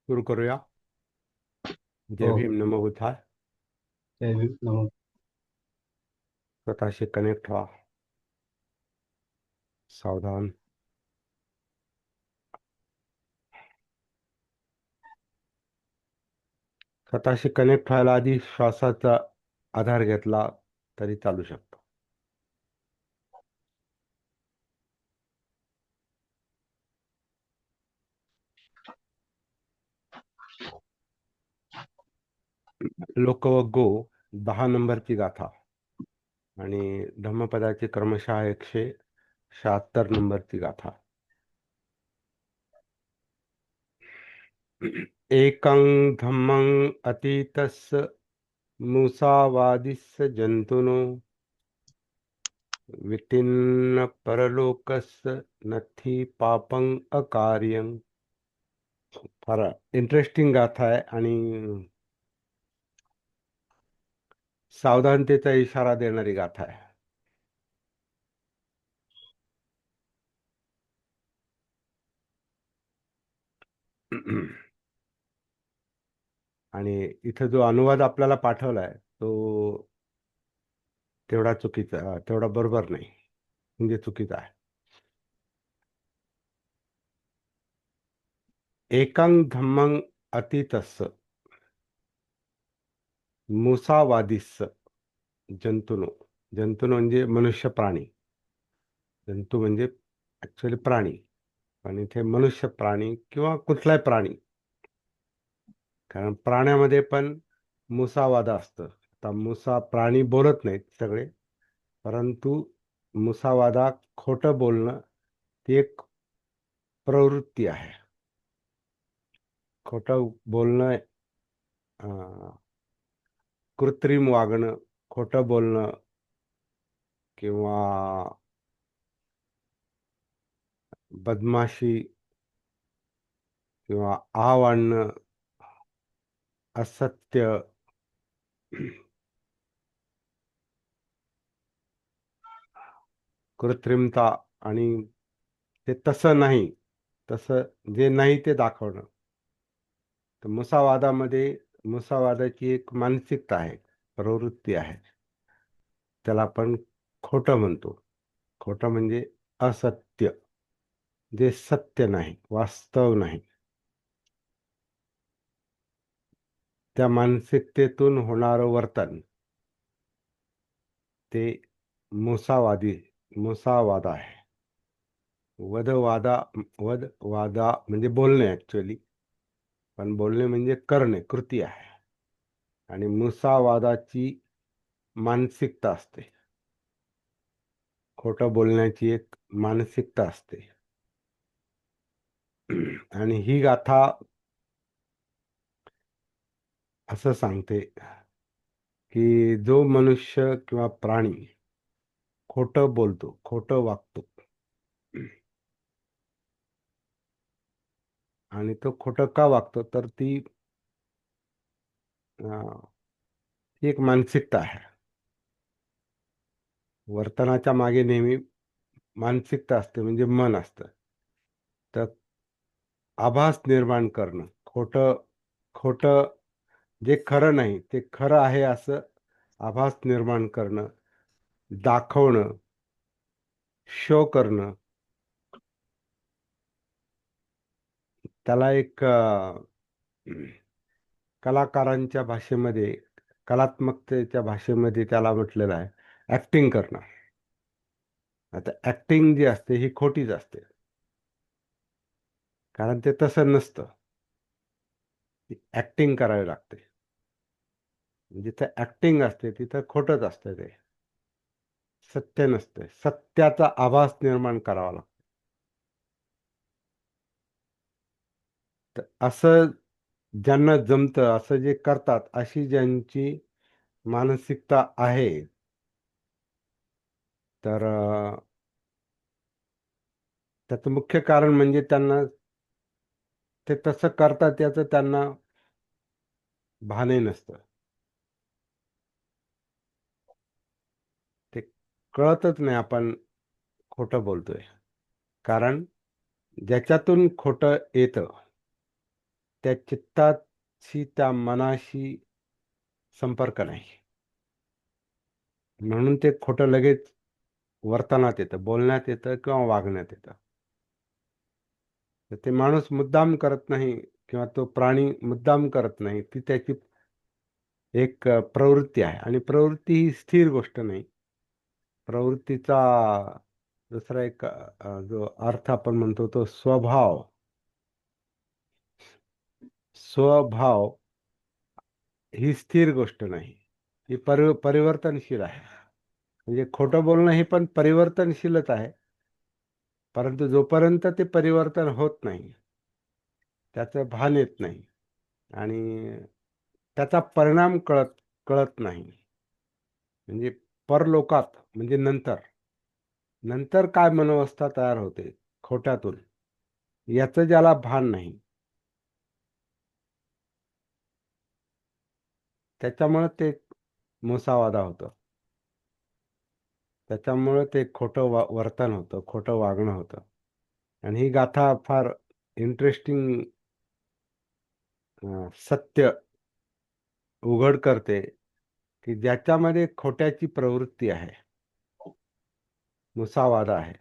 सुरू करूया. जय हो. भीम, नमो बुद्धाय. जय भीम. नमो. स्वतःशी कनेक्ट व्हा. सावधान. स्वतःशी कनेक्ट व्हायला आधी श्वासाचा आधार घेतला तरी चालू शकतो. लोकवग्गो 10 नंबरची गाथा आणि धम्मपदाची क्रमशः 176 नंबरची गाथा. एकं धम्मं अतीतस्य मुसावादिस्य जंतुनो विटिन्न परलोकस्य नथी पापं अकार्यं. फार इंटरेस्टिंग गाथा आहे आणि सावधानतेचा इशारा देणारी गाथा आहे. आणि इथं जो अनुवाद आपल्याला पाठवलाय तो तेवढा चुकीचा, तेवढा बरोबर नाही, म्हणजे चुकीचा आहे. एकं धम्मं अतीतस्य मुसावादिस्य जंतुनो. जंतुनो म्हणजे मनुष्य प्राणी. जंतू म्हणजे ऍक्च्युअली प्राणी, पण इथे मनुष्य प्राणी किंवा कुठलाही प्राणी, कारण प्राण्यामध्ये पण मुसावाद असतं. आता मुसा प्राणी बोलत नाहीत सगळे, परंतु मुसावादा खोटं बोलणं ती एक प्रवृत्ती आहे. खोटं बोलणं, अं, कृत्रिम वागणं, खोटं बोलणं किंवा बदमाशी किंवा आव आणणं, असत्य, कृत्रिमता, आणि ते तसं नाही, तसं जे नाही ते दाखवणं. तर मुसावादाची एक मानसिकता आहे, प्रवृत्ती आहे. त्याला आपण खोटं म्हणतो. खोटं म्हणजे असत्य, जे सत्य नाही, वास्तव नाही. त्या मानसिकतेतून होणारं वर्तन ते मुसावादी मुसावादा आहे. वदवादा वदवादा म्हणजे बोलणे ऍक्च्युअली, पण बोलणे म्हणजे करणे, कृती आहे. आणि मुसावादाची मानसिकता असते. खोटं बोलण्याची एक मानसिकता असते. आणि ही गाथा असं सांगते की जो मनुष्य किंवा प्राणी खोटं बोलतो, खोटं वागतो, आणि तो खोटं का वागतो, तर ती एक मानसिकता आहे. वर्तनाच्या मागे नेहमी मानसिकता असते, म्हणजे मन असतं. तर आभास निर्माण करणं, खोटं खोटं, जे खरं नाही ते खरं आहे असं आभास निर्माण करणं, दाखवणं, शो करणं, त्याला एक कलाकारांच्या भाषेमध्ये, कलात्मकतेच्या भाषेमध्ये त्याला म्हटलेलं आहे ऍक्टिंग करणं. आता ऍक्टिंग जी असते ही खोटीच असते, कारण ते तसं नसतं. ऍक्टिंग करावी लागते. जिथं ऍक्टिंग असते तिथं खोटच असतं, ते सत्य नसते. सत्याचा आभास निर्माण करावा लागतो. तर असं ज्यांना जमतं, असं जे करतात, अशी ज्यांची मानसिकता आहे, तर त्याचं मुख्य कारण म्हणजे त्यांना ते तसं करतात याचं त्यांना भानही नसतं. ते कळतच नाही आपण खोटं बोलतोय. कारण ज्याच्यातून खोटं येतं त्या चित्ताशी, त्या मनाशी संपर्क नाही. म्हणून ते खोटं लगेच वर्तनात येतं, बोलण्यात येतं किंवा वागण्यात येतं. तर ते माणूस मुद्दाम करत नाही किंवा तो प्राणी मुद्दाम करत नाही. ती त्याची एक प्रवृत्ती आहे, आणि प्रवृत्ती ही स्थिर गोष्ट नाही. प्रवृत्तीचा दुसरा एक जो अर्थ आपण म्हणतो तो स्वभाव. स्वभाव ही स्थिर गोष्ट नाही, ही परिवर्तनशील आहे. म्हणजे खोटं बोलणं हे पण परिवर्तनशीलच आहे, परंतु जोपर्यंत ते परिवर्तन होत नाही, त्याचं भान येत नाही आणि त्याचा परिणाम कळत कळत नाही, म्हणजे परलोकात, म्हणजे नंतर नंतर काय मनोवस्था तयार होते खोट्यातून, याचं ज्याला भान नाही, त्याच्यामुळे ते मुसावादा होतं. त्याच्यामुळे ते खोटं वर्तन होतं, खोटं वागणं होतं. आणि ही गाथा फार इंटरेस्टिंग सत्य उघड करते की ज्याच्यामध्ये खोट्याची प्रवृत्ती आहे, मुसावादा आहे,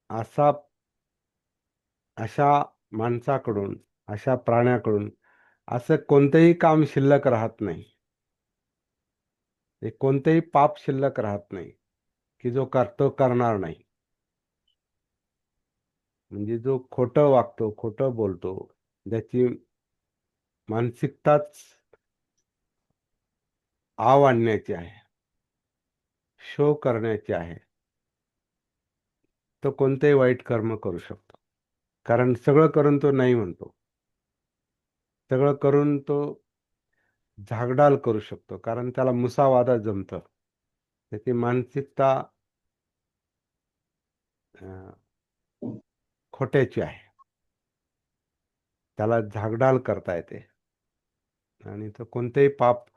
असा अशा माणसाकडून, अशा प्राण्याकडून असं कोणतंही काम शिल्लक राहत नाही. हे कोणतेही पाप शिल्लक राहत नाही की जो करतो करणार नाही. म्हणजे जो खोटं वागतो, खोटं बोलतो, ज्याची मानसिकताच आव आणण्याची आहे, शो करण्याची आहे, तो कोणतेही वाईट कर्म करू शकतो. कारण सगळं करून तो नाही म्हणतो, सगळं करून तो झागडाल करू शकतो, कारण त्याला मुसावादा जमतं. त्याची मानसिकता अं, खोट्याची आहे, त्याला झागडाल करता येते. आणि तो कोणतेही पाप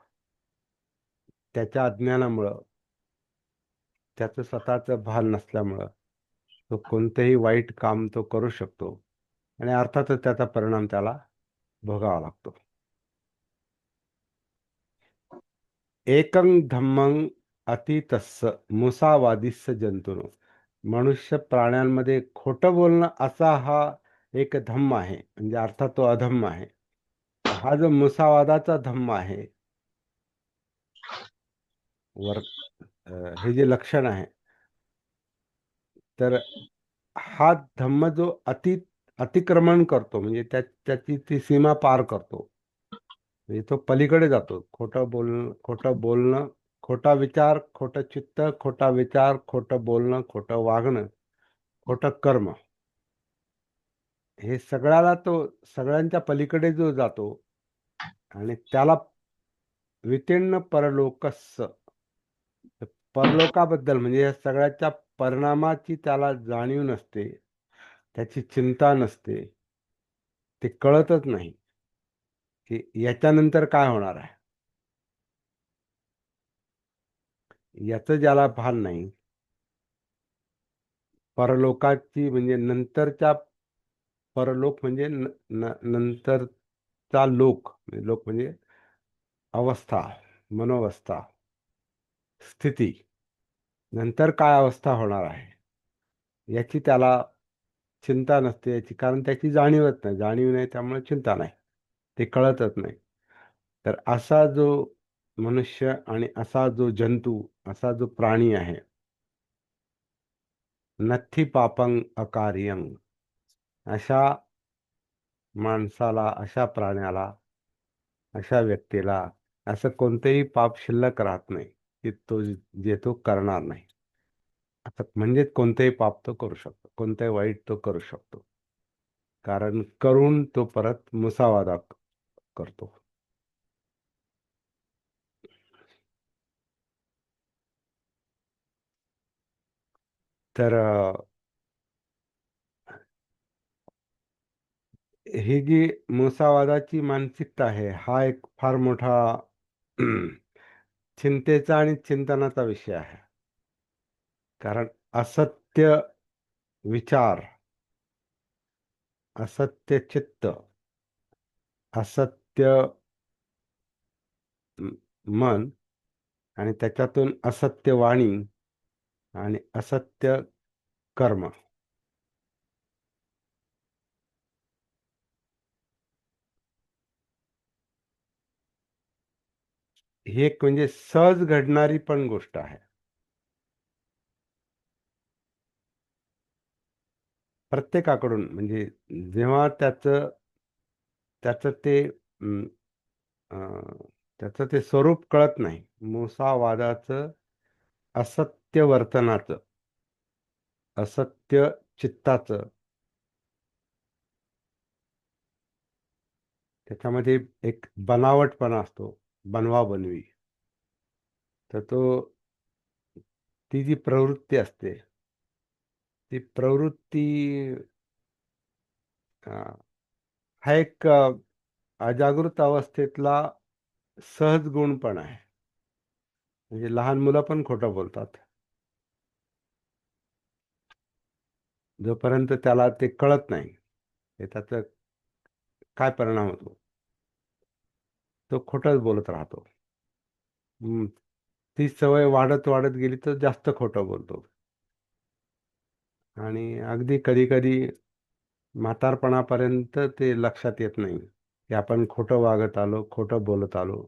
त्याच्या अज्ञानामुळं, त्याचं स्वतःचं भान नसल्यामुळं, तो कोणतेही वाईट काम तो करू शकतो, आणि अर्थातच त्याचा परिणाम त्याला भोगावा लागतो. एकं धम्मं अतीतस्स मुसावादिस्स जंतुनो. मनुष्य प्राण्यांमध्ये खोटं बोलणं असा हा एक धम्म आहे, म्हणजे अर्थात तो अधम्म आहे. हा जो मुसावादाचा धम्म आहे, वर हे जे लक्षण आहे, तर हा धम्म जो अतिक्रमण करतो, म्हणजे त्याची ती सीमा पार करतो, म्हणजे तो पलीकडे जातो. खोटं बोलणं, खोटा विचार, खोटं चित्त, खोटा विचार, खोटं बोलणं, खोटं वागणं, खोटं कर्म, हे सगळ्यांच्या पलीकडे जो जातो, आणि त्याला वितीर्ण परलोकस्स, परलोकाबद्दल म्हणजे या सगळ्याच्या परिणामाची त्याला जाणीव नसते, त्याची चिंता नसते, ते कळतच नाही की याच्यानंतर काय होणार आहे, याचं ज्याला भान नाही. परलोकाची म्हणजे नंतरच्या, परलोक म्हणजे नंतरचा लोक, लोक म्हणजे अवस्था, मनोवस्था, स्थिती, नंतर काय अवस्था होणार आहे याची त्याला चिंता नसते, याची, कारण त्याची जाणीवच नाही, जाणीव नाही त्यामुळे चिंता नाही, ते कळतच नाही. तर असा जो मनुष्य आणि असा जो जंतू, असा जो प्राणी आहे, नथी पापं अकार्यं, अशा माणसाला, अशा प्राण्याला, अशा व्यक्तीला असं कोणतेही पाप शिल्लक राहत नाही की जे तो करणार नाही. आता म्हणजे कोणतेही पाप तो करू शकतो, कोणतेही वाईट तो करू शकतो, कारण करून तो परत मुसावादा करतो. तर ही जी मुसावादाची मानसिकता आहे, हा एक फार मोठा चिंतेचा आणि चिंतनाचा विषय आहे. कारण असत्य विचार, असत्य चित्त असत्य म- मन आणि त्याच्यातून असत्य वाणी आणि असत्य कर्म. ही एक म्हणजे सहज घडणारी पण गोष्ट आहे. प्रत्येकाकडून म्हणजे जेव्हा त्याचं ते अं, त्याचं ते स्वरूप कळत नाही, मुसावादाचं, असत्य वर्तनाचं, असत्य चित्ताचं, त्याच्यामध्ये एक बनावटपणा असतो, बनवाबनवी. तर ती जी प्रवृत्ती असते, ती प्रवृत्ती अं, हा एक अजागृत अवस्थेतला सहज गुण पण आहे. म्हणजे लहान मुलं पण खोटं बोलतात. जोपर्यंत त्याला ते कळत नाही हे त्याचा काय परिणाम होतो, तो खोटंच बोलत राहतो. हम्म. ती सवय वाढत वाढत गेली तर जास्त खोटं बोलतो. आणि अगदी कधी कधी म्हातारपणापर्यंत ते लक्षात येत नाही की आपण खोटं वागत आलो, खोटं बोलत आलो,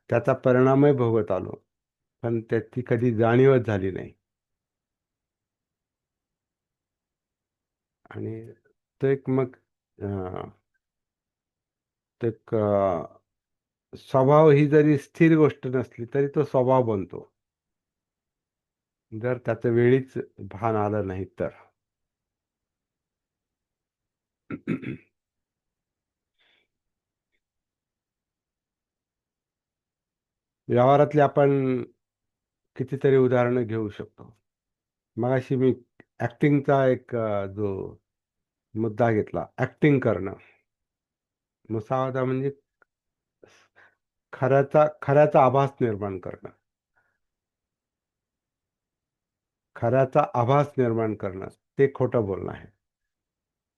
त्याचा परिणामही भोगत आलो, पण त्याची कधी जाणीवच झाली नाही. आणि तो एक मग अं, तो एक स्वभाव ही जरी स्थिर गोष्ट नसली तरी तो स्वभाव बनतो, जर त्याचं वेळीच भान आलं नाही तर. व्यवहारातले आपण कितीतरी उदाहरणं घेऊ शकतो. मगाशी मी ऍक्टिंगचा एक जो मुद्दा घेतला, ऍक्टिंग करणं. मुसावादा म्हणजे खऱ्याचा आभास निर्माण करणं. खऱ्याचा आभास निर्माण करणं ते खोटं बोलणं आहे.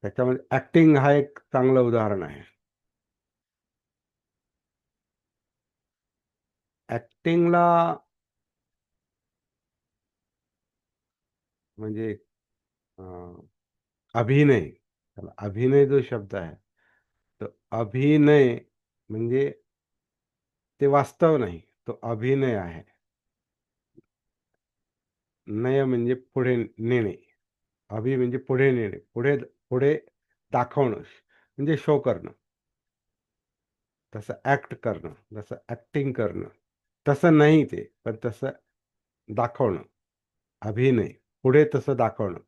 त्याच्यामध्ये ऍक्टिंग हा एक चांगलं उदाहरण आहे. ऍक्टिंगला म्हणजे अं, अभिनय, त्याला अभिनय जो शब्द आहे, तो अभिनय म्हणजे ते वास्तव नाही, तो अभिनय आहे. नय म्हणजे पुढे नेणे, अभि म्हणजे पुढे नेणे, पुढे पुढे दाखवणं, म्हणजे शो करणं. तसं ऍक्ट करणं, जसं ऍक्टिंग करणं, तसं नाही ते, पण तसं दाखवणं, अभिनय, पुढे तसं दाखवणं,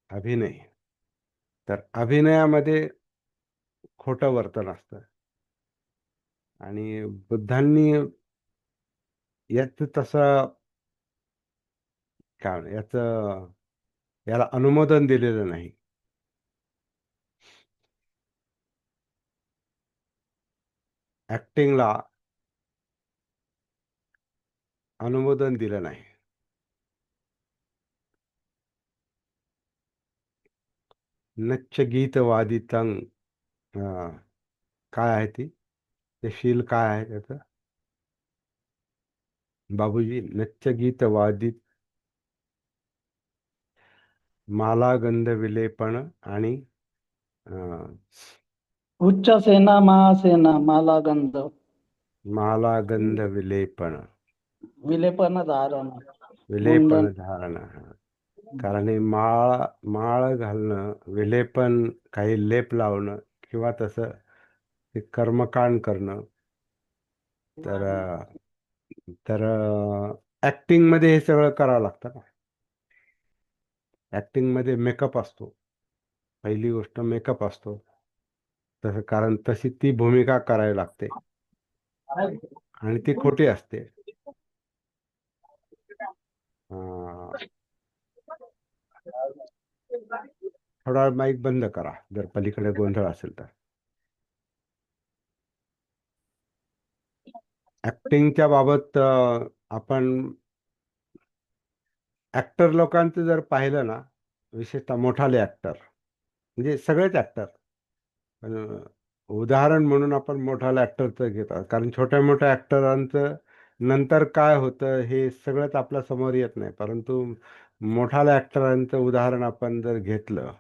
अभिनय. तर अभिनयामध्ये खोटं वर्तन असतं. आणि बुद्धांनी याच तसं काय याला अनुमोदन दिलेलं नाही. ऍक्टिंगला अनुमोदन दिलं नाही. नच्च गीत वादितं, काय आहे ते शील काय आहे त्याचं, बाबूजी? नच्च गीत वादित, माला गंध विलेपण आणि अं, उच्च सेना महासेना मालागंध माला गंध विलेपण, विलेपन धारण मुंडन. विलेपण धारण. कारण हे माळ माळ घालणं, विलेपन काही लेप लावणं किंवा तसं ते कर्मकांड करणं, तर तर ऍक्टिंग मध्ये हे सगळं करावं लागतं ना. ऍक्टिंग मध्ये मेकअप असतो, पहिली गोष्ट मेकअप असतो. तसं कारण तशी ती भूमिका करावी लागते आणि ती खोटी असते. अं, थोडा वेळ माईक बंद करा जर पलीकडे गोंधळ असेल तर. ऍक्टिंगच्या बाबत आपण ऍक्टर लोकांचं जर पाहिलं ना, विशेषतः मोठाले ऍक्टर, म्हणजे सगळेच ऍक्टर, पण उदाहरण म्हणून आपण मोठ्या ऍक्टरचं घेतात, कारण छोट्या मोठ्या ऍक्टरांचं नंतर काय होतं हे सगळंच आपल्या समोर येत नाही, परंतु मोठाल्या ऍक्टरांचं उदाहरण आपण जर घेतलं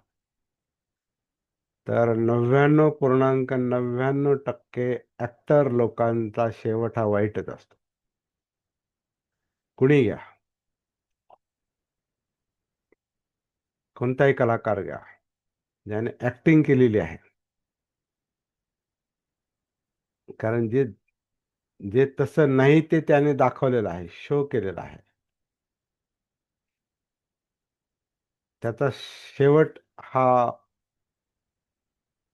तर 99.99% ऍक्टर लोकांचा शेवट हा वाईटच असतो. कुणी घ्या, कोणताही कलाकार घ्या ज्याने ऍक्टिंग केलेली आहे, कारण जे जे तसं नाही ते त्याने दाखवलेलं आहे, शो केलेला आहे, त्याचा शेवट हा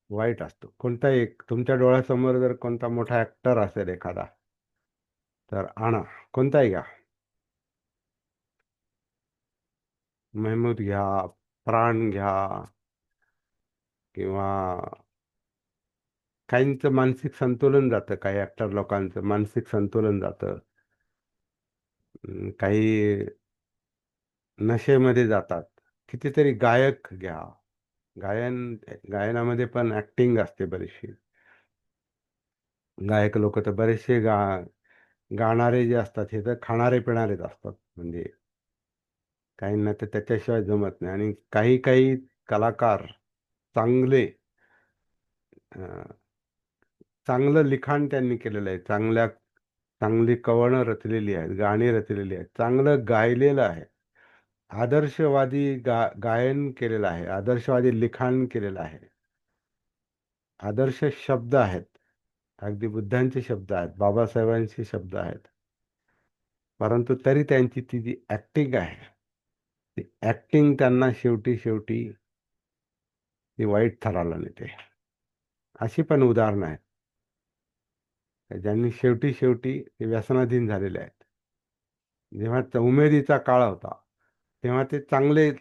वाईट असतो. कोणताही एक तुमच्या डोळ्यासमोर जर कोणता मोठा ऍक्टर असेल एखादा, तर आणा, कोणताही घ्या, मेहमूद घ्या, प्राण घ्या, किंवा काहींचं मानसिक संतुलन जातं, काही ऍक्टर लोकांचं मानसिक संतुलन जातं, काही नशेमध्ये जातात. कितीतरी गायक घ्या, गायनामध्ये पण ऍक्टिंग असते बरीचशी. गायक लोक तर बरेचसे गाणारे जे असतात हे तर खाणारे पिणारेच असतात, म्हणजे काहींना तर त्याच्याशिवाय जमत नाही. आणि काही काही कलाकार चांगले चांगलं लिखाण त्यांनी केलेलं आहे, चांगली कवनं रचलेली आहेत, गाणी रचलेली आहेत, चांगलं गायलेलं आहे, आदर्शवादी गायन केलेलं आहे, आदर्शवादी लिखाण केलेलं आहे, आदर्श शब्द आहेत, अगदी बुद्धांचे शब्द आहेत, बाबासाहेबांचे शब्द आहेत, परंतु तरी त्यांची ती जी ऍक्टिंग आहे, ती ऍक्टिंग त्यांना शेवटी शेवटी ती वाईट थराला नेते. अशी पण उदाहरणं आहेत ज्यांनी शेवटी शेवटी ते व्यसनाधीन झालेले आहेत. जेव्हा उमेदीचा काळ होता तेव्हा ते चांगले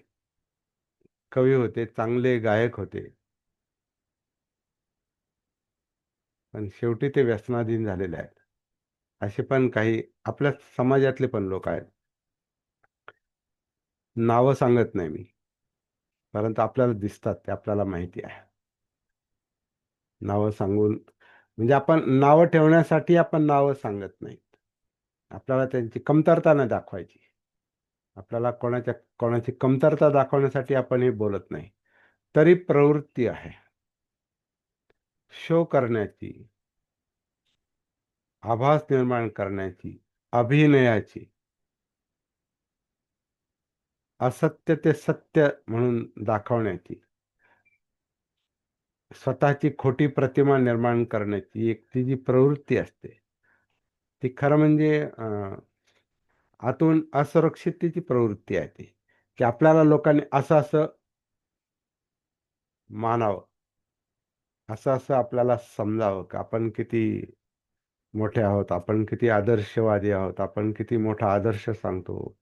कवी होते, चांगले गायक होते, पण शेवटी ते व्यसनाधीन झालेले आहेत. असे पण काही आपल्या समाजातले पण लोक आहेत. नावं सांगत नाही मी, परंतु आपल्याला दिसतात, ते आपल्याला माहिती आहे. नावं सांगून म्हणजे आपण नावं ठेवण्यासाठी आपण नावं सांगत नाहीत, आपल्याला त्यांची कमतरता नाही दाखवायची, आपल्याला कोणाची कमतरता दाखवण्यासाठी आपण हे बोलत नाही. तरी प्रवृत्ती आहे शो करण्याची, आभास निर्माण करण्याची, अभिनयाची, असत्य ते सत्य म्हणून दाखवण्याची, स्वतःची खोटी प्रतिमा निर्माण करण्याची एक ती जी प्रवृत्ती असते, ती खरं म्हणजे आतून असुरक्षिततेची प्रवृत्ती आहे ती, की आपल्याला लोकांनी असं असं मानावं, असं असं आपल्याला समजावं की आपण किती मोठे आहोत, आपण किती आदर्शवादी आहोत, आपण किती मोठा आदर्श सांगतो.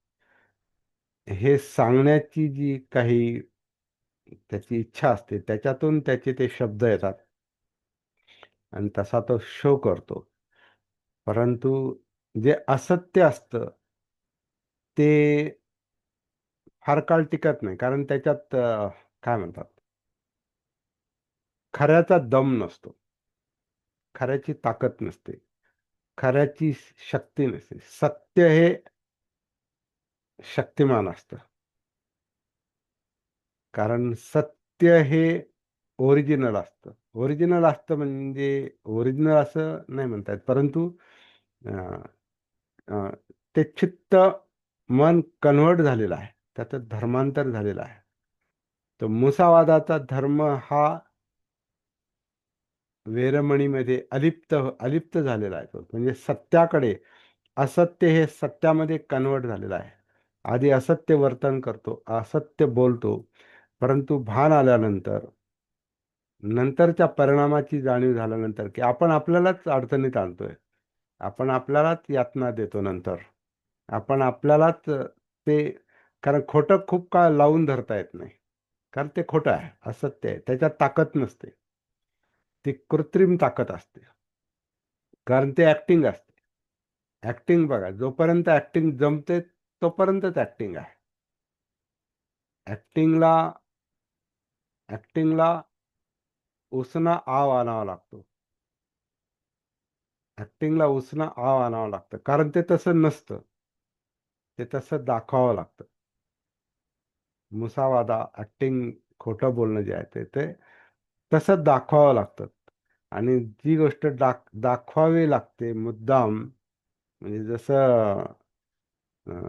हे सांगण्याची जी काही त्याची इच्छा असते, त्याच्यातून त्याचे ते शब्द येतात आणि तसा तो शो करतो. परंतु जे असत्य असतं ते फार काळ टिकत नाही, कारण त्याच्यात काय म्हणतात, खऱ्याचा दम नसतो, खऱ्याची ताकद नसते, खऱ्याची शक्ती नसते. सत्य हे शक्तिमान असतं, कारण सत्य हे ओरिजिनल असतं. ओरिजिनल असतं म्हणजे ओरिजिनल असं नाही म्हणता येत, परंतु अं, अं, ते चित्त मन कन्वर्ट झालेलं आहे, त्याचं धर्मांतर झालेलं आहे. तो मुसावादाचा धर्म हा वेरमणीमध्ये अलिप्त झालेला आहे. तो म्हणजे सत्याकडे, असत्य हे सत्यामध्ये कन्वर्ट झालेलं आहे. आधी असत्य वर्तन करतो, असत्य बोलतो, परंतु भान आल्यानंतर, नंतरच्या परिणामाची जाणीव झाल्यानंतर की आपण आपल्यालाच अडचणीत आणतोय, आपण आपल्यालाच यातना देतो, नंतर आपण आपल्यालाच ते, कारण खोटं खूप काळ लावून धरता येत नाही, कारण ते खोटं आहे, असत्य आहे, त्याच्यात ताकद नसते, ती कृत्रिम ताकद असते, कारण ते ऍक्टिंग असते. ऍक्टिंग बघा, जोपर्यंत ऍक्टिंग जमते तोपर्यंतच ऍक्टिंग आहे. ऍक्टिंगला उसना आव आणावा लागतो, ऍक्टिंगला उसणं आव आणावं लागतं, कारण ते तसं नसतं, ते तसं दाखवावं लागतं. मुसावादा, ऍक्टिंग, खोटं बोलणं जे आहे ते तसं दाखवावं लागतं. आणि जी गोष्ट दाखवावी लागते मुद्दाम, म्हणजे जसं अं,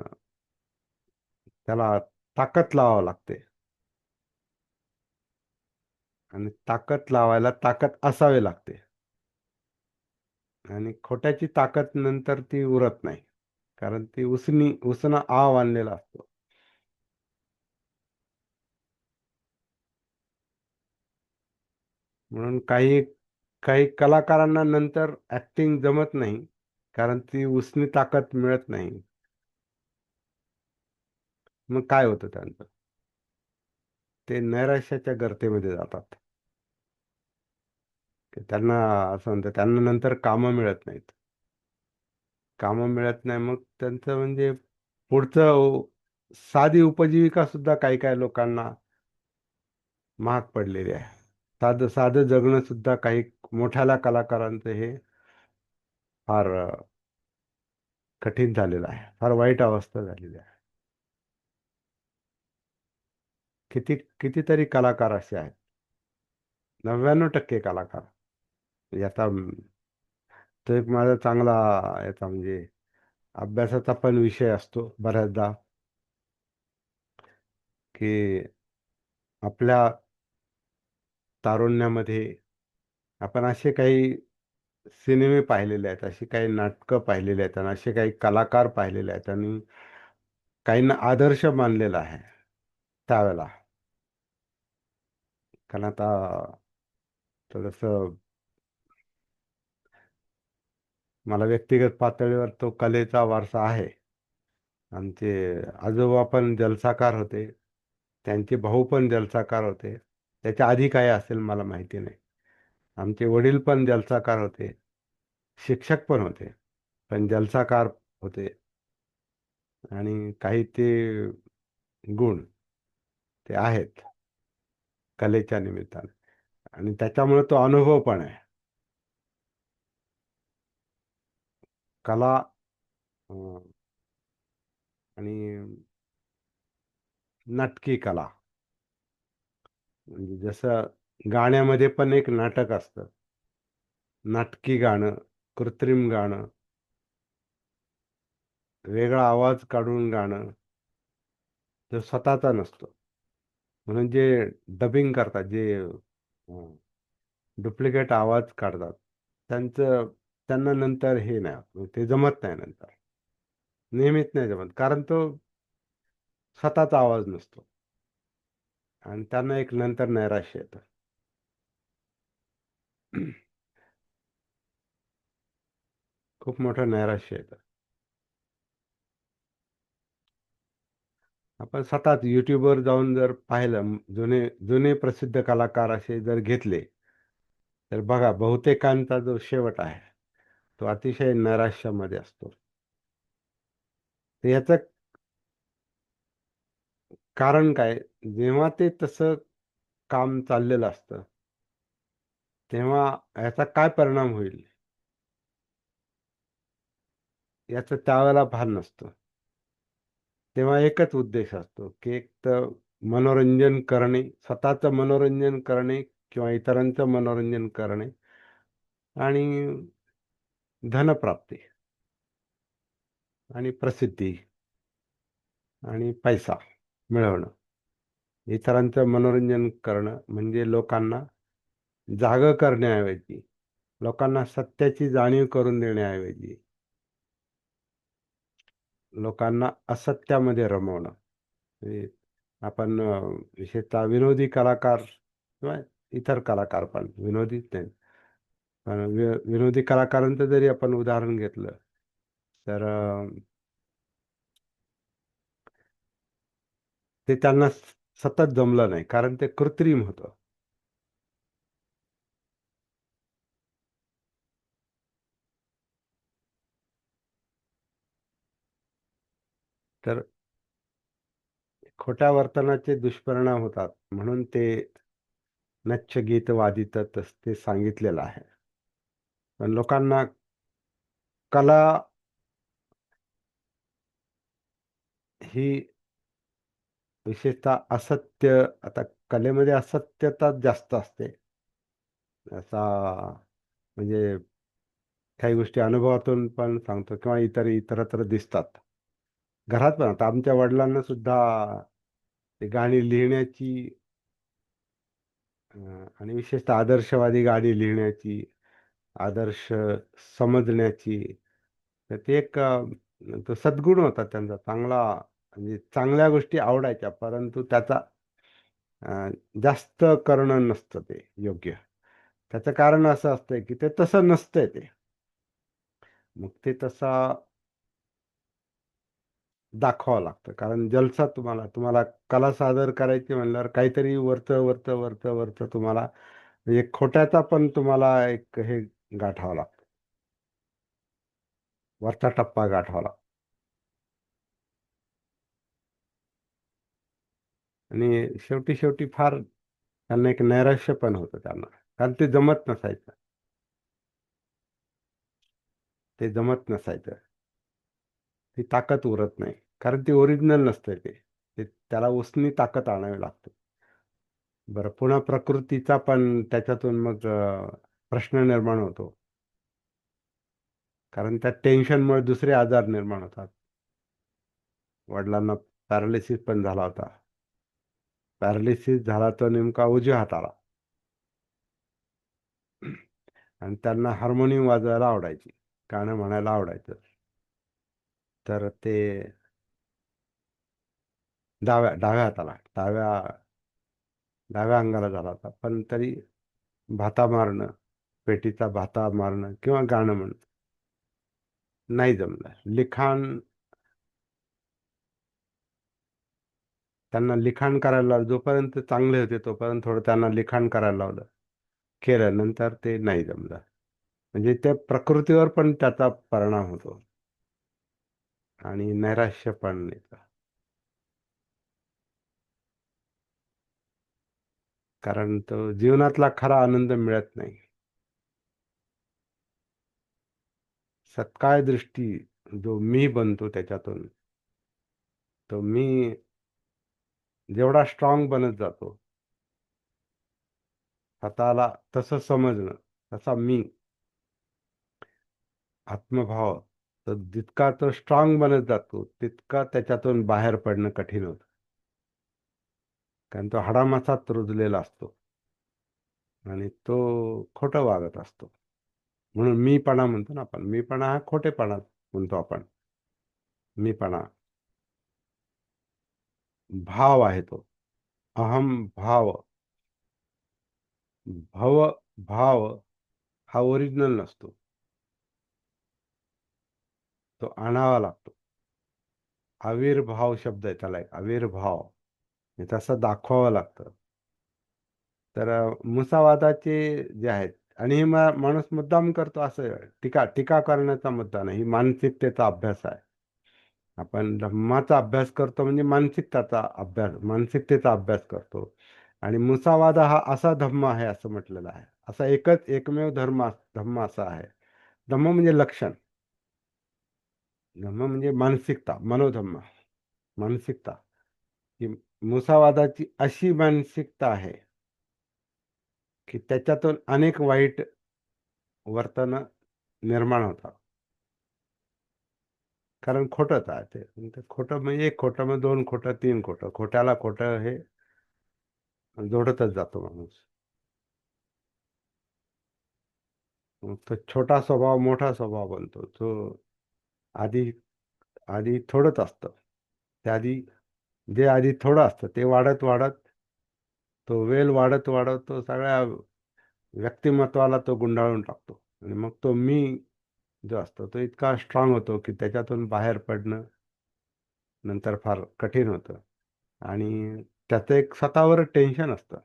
त्याला ताकद लावावं लागते, आणि ताकद लावायला ताकद असावी लागते. आणि खोट्याची ताकद नंतर ती उरत नाही, कारण ती उसणं आव आणलेला असतो. म्हणून काही काही कलाकारांना नंतर ऍक्टिंग जमत नाही, कारण ती उसनी ताकद मिळत नाही. मग काय होतं त्यांचं? ते नैराश्याच्या गर्तेमध्ये जातात, की त्यांना असं म्हणतात, त्यांना नंतर कामं मिळत नाहीत. कामं मिळत नाही, मग त्यांचं म्हणजे पुढचं साधी उपजीविका सुद्धा काही काही लोकांना महाग पडलेली आहे. साधं साधं जगणं सुद्धा काही मोठ्याला कलाकारांचं हे फार कठीण झालेलं आहे, फार वाईट अवस्था झालेली आहे. कितीतरी कलाकार असे आहेत, 99% कलाकार. म्हणजे आता तो एक माझा चांगला याचा म्हणजे अभ्यासाचा पण विषय असतो बऱ्याचदा, की आपल्या तारुण्यामध्ये आपण असे काही सिनेमे पाहिलेले आहेत, अशी काही नाटकं पाहिलेली आहेत, आणि असे काही कलाकार पाहिलेले आहेत, आणि काहींना आदर्श मानलेला आहे त्यावेळेला. कारण आता थोडंसं मला व्यक्तिगत पातळीवर तो कलेचा वारसा आहे. आमचे आजोबा पण जलसाकार होते, त्यांचे भाऊ पण जलसाकार होते. त्याच्या आधी काय असेल मला माहिती नाही. आमचे वडील पण जलसाकार होते, शिक्षक पण होते, पण जलसाकार होते. आणि काही ते गुण ते आहेत कलेच्या निमित्ताने, आणि त्याच्यामुळे तो अनुभव पण आहे. कला अं, आणि नाटकी कला, म्हणजे जसं गाण्यामध्ये पण एक नाटक असतं. नाटकी गाणं, कृत्रिम गाणं, वेगळा आवाज काढून गाणं, तो स्वतःचा नसतो. म्हणून जे डबिंग करतात, जे डुप्लिकेट आवाज काढतात, त्यांना नंतर हे नाही होत, ते जमत नाही नंतर, नेहमीच नाही जमत, कारण तो स्वतःचा आवाज नसतो, आणि त्यांना एक नंतर नैराश्य येतं. खूप मोठं नैराश्य येतं. आपण सतत युट्यूबवर जाऊन जर पाहिलं, जुने जुने प्रसिद्ध कलाकार असे जर घेतले, तर बघा बहुतेकांचा जो शेवट आहे तो अतिशय नैराश्यामध्ये असतो. तर याचं कारण काय? जेव्हा ते तसं काम चाललेलं असतं, तेव्हा याचा काय परिणाम होईल याचं त्यावेळेला भान नसतं. तेव्हा एकच उद्देश असतो, की एक तर मनोरंजन करणे, स्वतःचं मनोरंजन करणे किंवा इतरांचं मनोरंजन करणे, आणि धनप्राप्ती आणि प्रसिद्धी आणि पैसा मिळवणं. इतरांचं मनोरंजन करणं म्हणजे लोकांना जागं करण्याऐवजी, लोकांना सत्याची जाणीव करून देण्याऐवजी, लोकांना असत्यामध्ये रमवणं. म्हणजे आपण विशेषतः विनोदी कलाकार किंवा इतर कलाकार, पण विनोदीच नाही, पण विनोदी कलाकारांचं जरी आपण उदाहरण घेतलं, तर ते त्यांना सतत जमलं नाही, कारण ते कृत्रिम होतं. तर खोट्या वर्तनाचे दुष्परिणाम होतात, म्हणून ते नच्च गीत वादित ते सांगितलेलं आहे. पण लोकांना कला ही विशेषतः असत्य, आता कलेमध्ये असत्यता जास्त असते. असा म्हणजे काही गोष्टी अनुभवातून पण सांगतो किंवा इतरत्र दिसतात. घरात पण आता आमच्या वडिलांना सुद्धा ते गाणी लिहिण्याची आणि विशेषतः आदर्शवादी गाणी लिहिण्याची, आदर्श समजण्याची, तर ते एक तो सद्गुण होता त्यांचा चांगला. म्हणजे चांगल्या गोष्टी आवडायच्या, परंतु त्याचा जास्त करणं नसतं ते योग्य. त्याचं कारण असं असतंय की ते तसं नसतंय ते. मग ते तसा दाखवावं लागतं. कारण जलसा तुम्हाला तुम्हाला कला सादर करायची म्हणल्यावर काहीतरी वरचं वरचं वरचं वरचं तुम्हाला म्हणजे खोट्याचा पण तुम्हाला एक हे गाठावं लागतं. वरचा टप्पा गाठावा लागतो. आणि शेवटी शेवटी फार त्यांना एक नैराश्य पण होतं त्यांना. कारण ते जमत नसायचं. ते जमत नसायचं. ती ताकद उरत नाही. कारण ती ओरिजिनल नसते ते. त्याला उसनी ताकद आणावी लागते. बरं, पुन्हा प्रकृतीचा पण त्याच्यातून मग प्रश्न निर्माण होतो. कारण त्या टेन्शनमुळे दुसरे आजार निर्माण होतात. वडिलांना पॅरालिसिस पण झाला होता. पॅरालिसिस झाला तो नेमका उजव्या हाताला. आणि त्यांना हार्मोनियम वाजवायला आवडायची, गाणं म्हणायला आवडायचं. तर ते डाव्या हाताला डाव्या अंगाला झाला होता. पण तरी भाता मारणं, पेटीचा भाता मारणं किंवा गाणं म्हणणं नाही जमलं. त्यांना लिखाण करायला लावलं. जोपर्यंत चांगले होते तोपर्यंत थोडं त्यांना लिखाण करायला लावलं. केलं, नंतर ते नाही जमलं. म्हणजे त्या प्रकृतीवर पण त्याचा परिणाम होतो आणि नैराश्य पण येतं. कारण तो जीवनातला खरा आनंद मिळत नाही. सत्काय दृष्टी जो मी बनतो त्याच्यातून, तो मी जेवढा स्ट्रॉंग बनत जातो, स्वतःला तसं समजणं, तसा मी आत्मभाव, तर जितका तो स्ट्रॉंग बनत जातो तितका त्याच्यातून बाहेर पडणं कठीण होतं. कारण तो हाडामासात रुजलेला असतो आणि तो खोटं वागत असतो. म्हणून मीपणा म्हणतो ना आपण. मीपणा हा खोटेपणा म्हणतो आपण. मीपणा भाव आहे तो. अहम भाव. भाव हा ओरिजिनल नसतो. तो आणावा लागतो. आविर्भाव शब्द आहे त्याला एक. आविर्भाव हे तसं दाखवावं लागतं. तर मुसावादाचे जे आहेत, आणि हे माणूस मुद्दाम करतो असं टीका करण्याचा मुद्दा नाही. ही मानसिकतेचा अभ्यास आहे. आपण धम्माचा अभ्यास करतो म्हणजे मानसिकतेचा अभ्यास करतो. आणि मुसावाद हा असा धम्म आहे असं म्हटलेलं आहे. असा एकमेव धम्म असा आहे. धम्म म्हणजे लक्षण. धम्म म्हणजे मानसिकता, मनोधम्म. मानसिकता ही मुसावादाची अशी मानसिकता आहे की त्याच्यातून अनेक वाईट वर्तन निर्माण होतात. कारण खोटंच आहे ते. ते खोटं म्हणजे एक खोटं, मग दोन खोटं, तीन खोटं, खोट्याला खोटं हे जोडतच जातो माणूस. मग तो छोटा स्वभाव मोठा स्वभाव बनतो. तो आधी आधी थोडंच असतं. त्याआधी जे आधी थोडं असतं ते वाढत वाढत, तो वेल वाढत वाढत तो सगळ्या व्यक्तिमत्वाला तो गुंडाळून टाकतो. आणि मग तो मी जो असतो तो इतका स्ट्रॉंग होतो की त्याच्यातून बाहेर पडणं नंतर फार कठीण होतं. आणि त्याचं एक स्वतःवर टेन्शन असतं.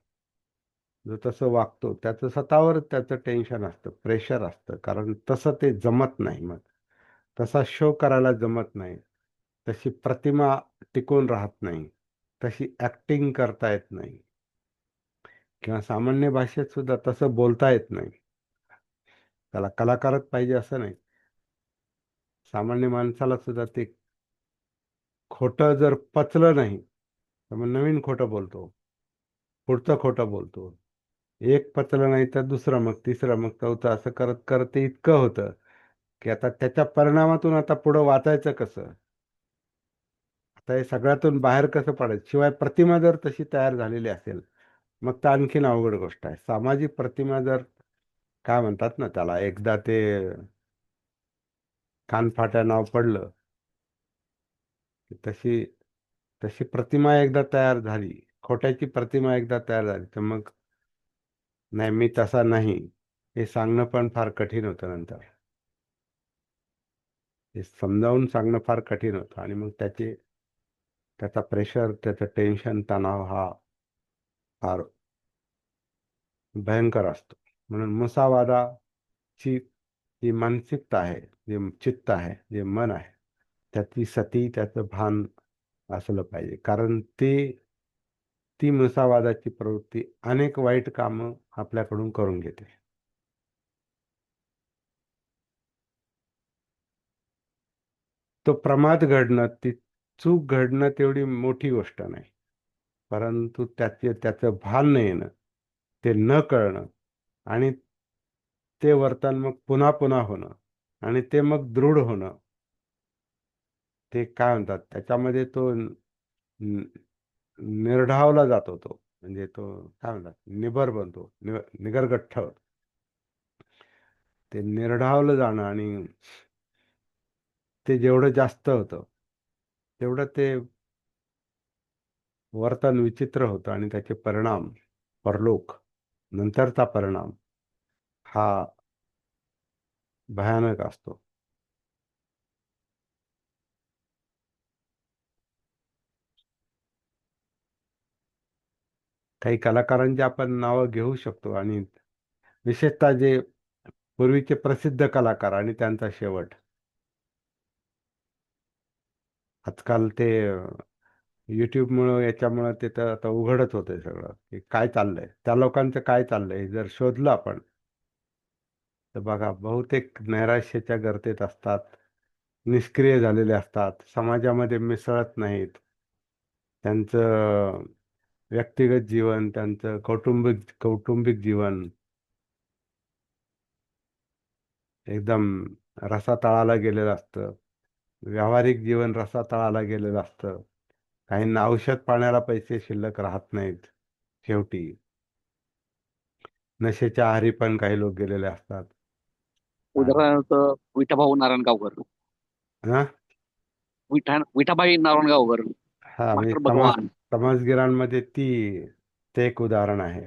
जो तसं वागतो त्याचं स्वतःवर त्याचं टेन्शन असतं, प्रेशर असतं. कारण तसं ते जमत नाही. मग तसा शो करायला जमत नाही. तशी प्रतिमा टिकून राहत नाही. तशी ॲक्टिंग करता येत नाही. किंवा सामान्य भाषेत सुद्धा तसं बोलता येत नाही. त्याला कलाकारच पाहिजे असं नाही. सामान्य माणसाला सुद्धा ते खोटं जर पचलं नाही तर मग नवीन खोटं बोलतो, पुढचं खोटं बोलतो. एक पचलं नाही तर दुसरं, मग तिसरं, मग चौथं, असं करत करत ते इतकं होतं की आता त्याच्या परिणामातून आता पुढं वाचायचं कसं, आता हे सगळ्यातून बाहेर कसं पडायचं. शिवाय प्रतिमा जर तशी तयार झालेली असेल मग तर आणखीन अवघड गोष्ट आहे. सामाजिक प्रतिमा जर, काय म्हणतात ना त्याला, एकदा ते कानफाट्या नाव पडलं की तशी तशी प्रतिमा एकदा तयार झाली, खोट्याची प्रतिमा एकदा तयार झाली, तर मग नाही मी तसा नाही हे सांगणं पण फार कठीण होतं नंतर. हे समजावून सांगणं फार कठीण होतं आणि मग त्याचा प्रेशर, त्याचं टेन्शन, तणाव हा फार भयंकर असतो. म्हणून मुसावादाची जी मानसिकता आहे, जे चित्त आहे, जे मन आहे, त्याची सती, त्याचं भान असलं पाहिजे. कारण ती मुसावादाची प्रवृत्ती अनेक वाईट कामं आपल्याकडून करून घेते. तो प्रमाद घडणं, ती चूक घडणं तेवढी मोठी गोष्ट नाही, परंतु त्याचं भान न येणं, ते न कळणं आणि ते वर्तन मग पुन्हा पुन्हा होणं आणि ते मग दृढ होणं, ते काय म्हणतात त्याच्यामध्ये तो निर्ढावला जातो. तो म्हणजे तो काय म्हणतात, निबर बनतो, निगरगठ्ठ. ते निर्ढावलं जाणं आणि ते जेवढं जास्त होतं तेवढं ते वर्तन विचित्र होतं आणि त्याचे परिणाम, परलोक नंतरचा परिणाम हा भयानक असतो. काही कलाकारांची आपण नावं घेऊ शकतो आणि विशेषतः जे पूर्वीचे प्रसिद्ध कलाकार आणि त्यांचा शेवट. आजकाल ते युट्यूबमुळं, याच्यामुळं ते तर आता उघडच होतंय सगळं की काय चाललंय, त्या लोकांचं काय चाललंय जर शोधलं आपण तर बघा, बहुतेक नैराश्याच्या गर्तेत असतात, निष्क्रिय झालेले असतात, समाजामध्ये मिसळत नाहीत. त्यांचं व्यक्तिगत जीवन, त्यांचं कौटुंबिक जीवन एकदम रसातळाला गेलेलं असतं. व्यावहारिक जीवन रसातळाला गेलेलं असतं. काहींना औषध पाण्याला पैसे शिल्लक राहत नाहीत. शेवटी नशेच्या आहारी पण काही लोक गेलेले असतात. उदाहरणार्थ विठाभाऊ नारायणगावकर, हा विठाबाई नारायणगावकर, हा, म्हणजे मास्टर भगवान. समजगिरांमध्ये ते एक उदाहरण आहे.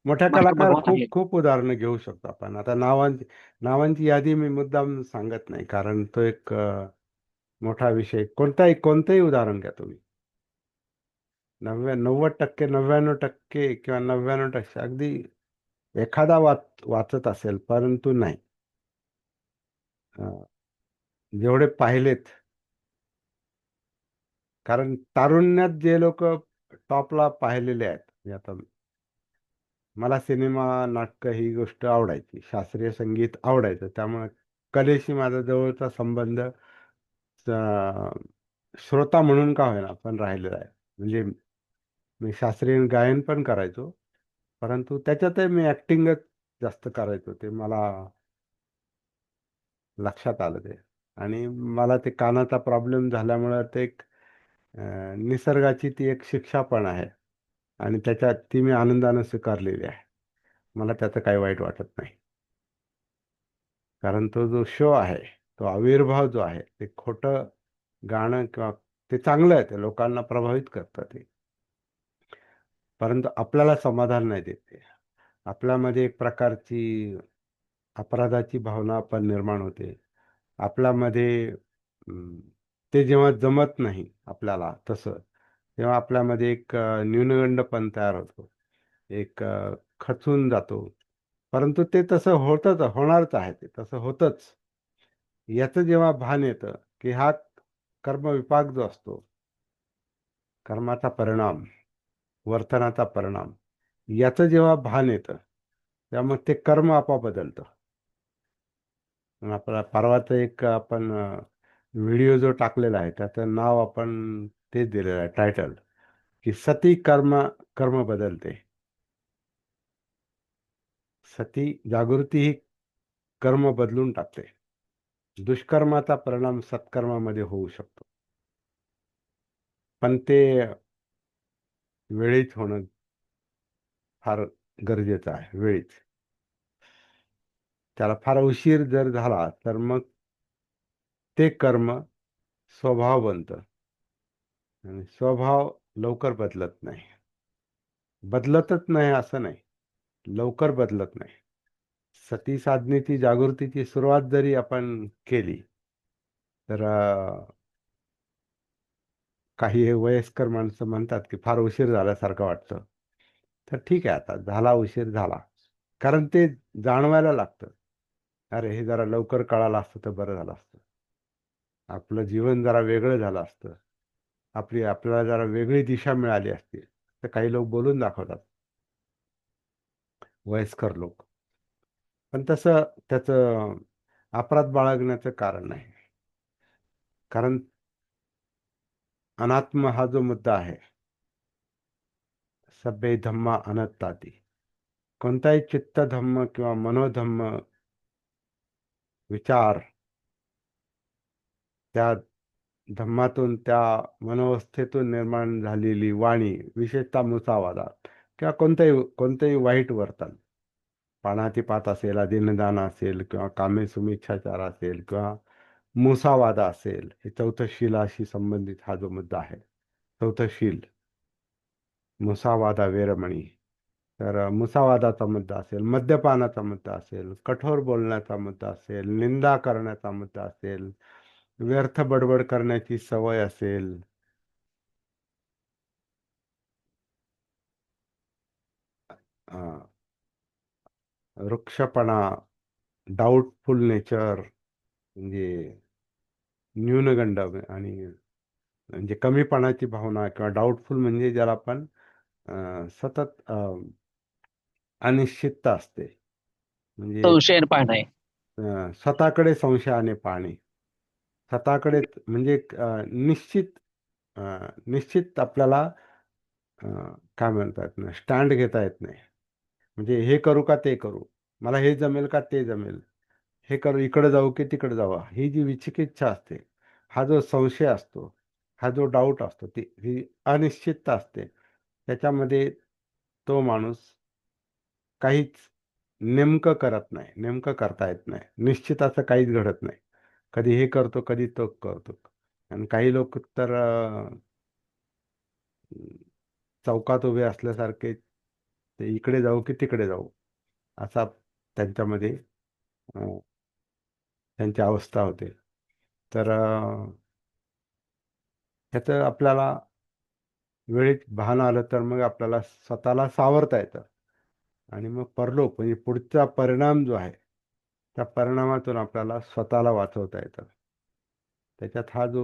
मोठ्या मास्टर कलाकार भगवान खूप आहे. खूप उदाहरणं घेऊ शकतो आपण. आता नावांची यादी मी मुद्दाम सांगत नाही, कारण तो एक मोठा विषय. कोणतंही उदाहरण घ्या तुम्ही, 90%, 99% किंवा 99% अगदी एखादा वाचत असेल, परंतु नाही, अं, जेवढे पाहिलेत, कारण तारुण्यात जे लोक टॉपला पाहिलेले आहेत, म्हणजे आता मला सिनेमा, नाटक ही गोष्ट आवडायची, शास्त्रीय संगीत आवडायचं, त्यामुळे कलेशी माझा जवळचा संबंध श्रोता म्हणून का होईना पण राहिलेला आहे. म्हणजे मी शास्त्रीय गायन पण करायचो, परंतु त्याच्यातही मी ॲक्टिंगच जास्त करायचो. ते मला लक्षात आलं ते. आणि मला ते कानाचा प्रॉब्लेम झाल्यामुळं ते एक निसर्गाची ती एक शिक्षा पण आहे आणि त्याच्यात ती मी आनंदानं स्वीकारलेली आहे. मला त्याचं काही वाईट वाटत नाही, कारण तो जो शो आहे, तो आविर्भाव जो आहे, ते खोटं गाणं किंवा ते चांगलं आहे, ते लोकांना प्रभावित करतं ते, परंतु आपल्याला समाधान नाही देत ते. आपल्यामध्ये एक प्रकारची अपराधाची भावना पण निर्माण होते आपल्यामध्ये. अं, ते जेव्हा जमत नाही आपल्याला तसं, तेव्हा आपल्यामध्ये एक न्यूनगंड पण तयार होतो, एक खचून जातो. परंतु ते तसं होणारच आहे, ते तसं होतंच. याचं जेव्हा भान येतं की हा कर्मविपाक जो असतो, कर्माचा परिणाम, वर्तनाचा परिणाम, याचं जेव्हा भान येतं, त्यामुळे ते कर्म आपोआप बदलतं. आपला परवाचं एक आपण व्हिडिओ जो टाकलेला आहे त्याचं नाव आपण तेच दिलेलं आहे, टायटल, की सती कर्म बदलते. सती जागृती ही कर्म बदलून टाकते. दुष्कर्माचा परिणाम सत्कर्मामध्ये होऊ शकतो, पण ते वेळीच होणं फार गरजेचं आहे. वेळीच. त्याला फार उशीर जर झाला तर मग ते कर्म स्वभाव बनतं, आणि स्वभाव लवकर बदलत नाही. बदलतच नाही असं नाही, लवकर बदलत नाही. सती साधनेची जागृतीची सुरुवात जरी आपण केली तर काही हे वयस्कर माणसं म्हणतात की फार उशीर झाल्यासारखं वाटतं. तर ठीक आहे, आता झाला, उशीर झाला, कारण ते जाणवायला लागतं. अरे, हे जरा लवकर कळालं असतं तर बरं झालं असतं, आपलं जीवन जरा वेगळं झालं असतं, आपल्याला जरा वेगळी दिशा मिळाली असती. तर काही लोक बोलून दाखवतात, वयस्कर लोक. पण तसं त्याचं अपराध बाळगण्याचं कारण नाही. कारण अनात्म हा जो मुद्दा आहे, सभ्य धम्मा अनत्ताती, कोणताही चित्त धम्म किंवा मनोधम्म विचार, त्या धम्मातून, त्या मनोवस्थेतून निर्माण झालेली वाणी, विशेषतः मुसावादात किंवा कोणतेही वाईट वर्तन, प्राणातिपात असेल, अधीनदान असेल, किंवा कामे सुमिच्छाचार असेल, किंवा मुसावादा असेल, हे चौथं शीलाशी संबंधित हा जो मुद्दा आहे, चौथं शील, मुसावादा वेरमणी. तर मुसावादाचा मुद्दा असेल, मद्यपानाचा मुद्दा असेल, कठोर बोलण्याचा मुद्दा असेल, निंदा करण्याचा मुद्दा असेल, व्यर्थ बडबड करण्याची सवय असेल, अं, वृक्षपणा, डाऊटफुल नेचर, म्हणजे न्यूनगंड, आणि म्हणजे कमीपणाची भावना, किंवा डाऊटफुल म्हणजे ज्याला आपण सतत अनिश्चितता असते, म्हणजे संशयन पाहणं आहे. स्वतःकडे संशयाने पाहणे, स्वतःकडे म्हणजे अ, निश्चित आपल्याला अ, काय म्हणतात ना, स्टँड घेता येत नाही. म्हणजे हे करू का ते करू, मला हे जमेल का ते जमेल, हे करू, इकडे जाऊ की तिकडे जाऊ, ही जी विचिकिच्छा असते, हा जो संशय असतो, हा जो डाऊट असतो, ही अनिश्चितता असते, त्याच्यामध्ये तो माणूस काहीच नेमकं करत नाही, नेमकं करता येत नाही, निश्चित असं काहीच घडत नाही. कधी हे करतो, कधी तो करतो. आणि काही लोक तर चौकात उभे असल्यासारखे, ते इकडे जाऊ की तिकडे जाऊ, असा त्यांच्यामध्ये त्यांची अवस्था होते. तर ह्याचं आपल्याला वेळीच भान आलं तर मग आपल्याला स्वतःला सावरता येतं, आणि मग परलोक म्हणजे पुढचा परिणाम जो आहे, त्या परिणामातून आपल्याला स्वतःला वाचवता येतं. त्याच्यात हा जो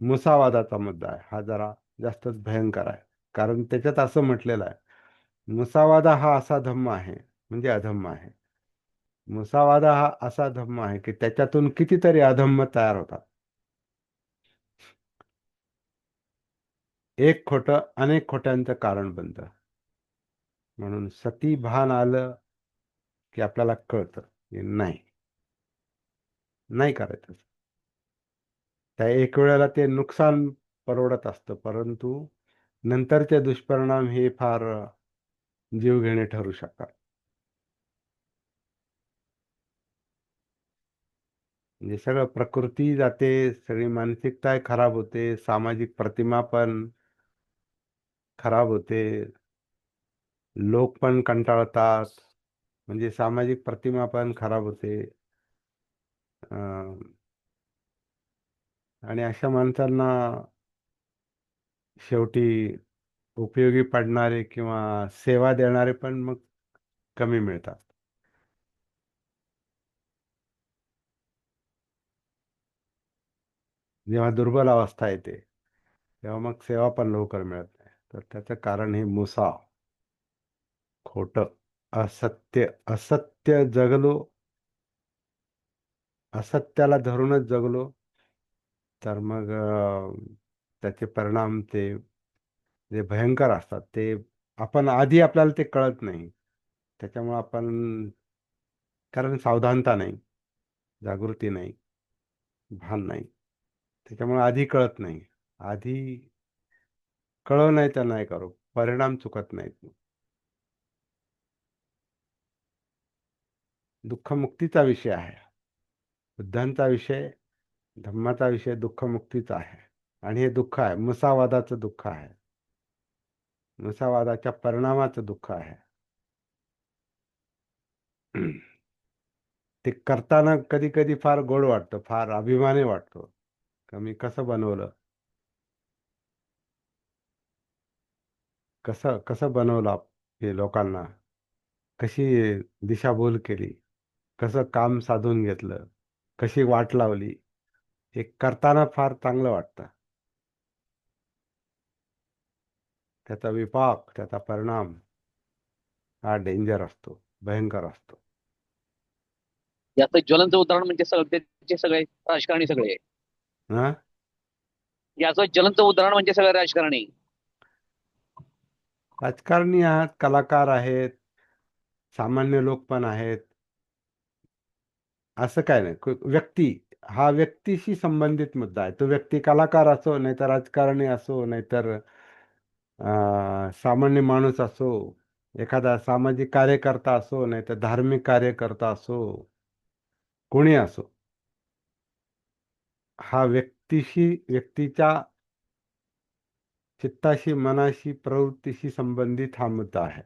मुसावादाचा मुद्दा आहे, हा जरा जास्तच भयंकर आहे. कारण त्याच्यात असं म्हटलेलं आहे, मुसावादा हा असा धम्म आहे, म्हणजे अधम्म आहे. मुसावादा हा असा धम्म आहे की त्याच्यातून कितीतरी अधम्म तयार होतात. एक खोटं अनेक खोट्यांचं कारण बनतं. म्हणून सती भान आलं की आपल्याला कळतं की नाही, नाही करायचं. त्या एक वेळेला ते नुकसान परवडत असतं, परंतु नंतरचे दुष्परिणाम हे फार जीवघेणे ठरू शकतात. म्हणजे सगळं प्रकृती जाते, सगळी मानसिकता खराब होते, सामाजिक प्रतिमा पण खराब होते, लोक पण कंटाळतात, म्हणजे सामाजिक प्रतिमा पण खराब होते. अं, आणि अशा माणसांना शेवटी उपयोगी पडणारे किंवा सेवा देणारे पण मग कमी मिळतात. जेव्हा दुर्बल अवस्था येते तेव्हा मग सेवा पण लवकर मिळत नाही. तर त्याचं कारण हे मुसा, खोटं, असत्य, असत्य जगलो, असत्याला धरूनच जगलो, तर मग त्याचे परिणाम ते जे भयंकर असतात ते आपण आधी आपल्याला ते कळत नाही. त्याच्यामुळे आपण, कारण सावधानता नाही, जागृती नाही, भान नाही, त्याच्यामुळे आधी कळत नाही. आधी कळव नाही तर नाही करू, परिणाम चुकत नाहीत. दुःखमुक्तीचा विषय आहे. बुद्धांचा विषय, धम्माचा विषय दुःखमुक्तीचा आहे. आणि हे दुःख आहे, मुसावादाचं दुःख आहे, मुसावादाच्या परिणामाचं दुःख आहे. ते करताना कधी कधी फार गोड वाटतं, फार अभिमानी वाटतो, का मी कसं बनवलं, कसं कसं बनवलं हे लोकांना, कशी दिशाभूल केली, कसं काम साधून घेतलं, कशी वाट लावली. हे करताना फार चांगलं वाटतं. त्याचा विपाक, त्याचा परिणाम हा डेंजर असतो, भयंकर असतो. याचं ज्वलंत उदाहरण म्हणजे सगळे सगळे राजकारणी सगळे. हा, याचं ज्वलंत उदाहरण म्हणजे सगळे राजकारणी. राजकारणी आहात, कलाकार आहेत, सामान्य लोक पण आहेत. असं काय नाही. व्यक्ती, हा व्यक्तीशी संबंधित मुद्दा आहे. तो व्यक्ती कलाकार असो, नाहीतर राजकारणी असो, नाहीतर सामान्य माणूस असो, एखादा सामाजिक कार्यकर्ता असो, नाहीतर धार्मिक कार्यकर्ता असो, कोणी असो, हा व्यक्तीच्या चित्ताशी, मनाशी, प्रवृत्तीशी संबंधित हा मुद्दा आहे.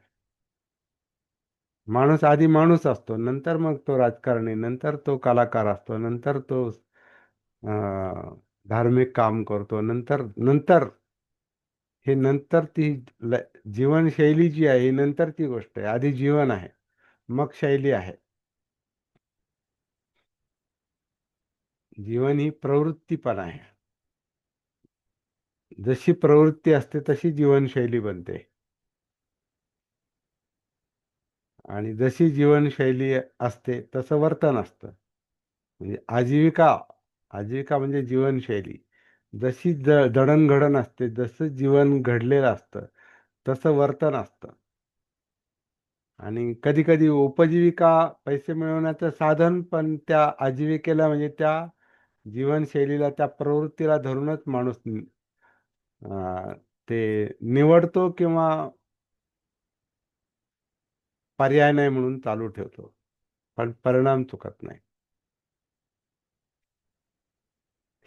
माणूस आधी माणूस असतो, नंतर मग तो राजकारणी, नंतर तो कलाकार असतो, नंतर तो धार्मिक काम करतो, नंतर नंतर हे नंतर ती जीवनशैली जी आहे ही नंतरची गोष्ट आहे. आधी जीवन आहे, मग शैली आहे. जीवन ही प्रवृत्ती पण आहे. जशी प्रवृत्ती असते तशी जीवनशैली बनते. आणि जशी जीवनशैली असते तसं वर्तन असतं. म्हणजे आजीविका, आजीविका म्हणजे जीवनशैली. जशी जडणघडण असते, जसं जीवन घडलेलं असतं तसं वर्तन असतं. आणि कधी कधी उपजीविका, पैसे मिळवण्याचं साधन पण त्या आजीविकेला, म्हणजे त्या जीवनशैलीला, त्या प्रवृत्तीला धरूनच माणूस ते निवडतो, किंवा पर्याय नाही म्हणून चालू ठेवतो, पण परिणाम चुकत नाही.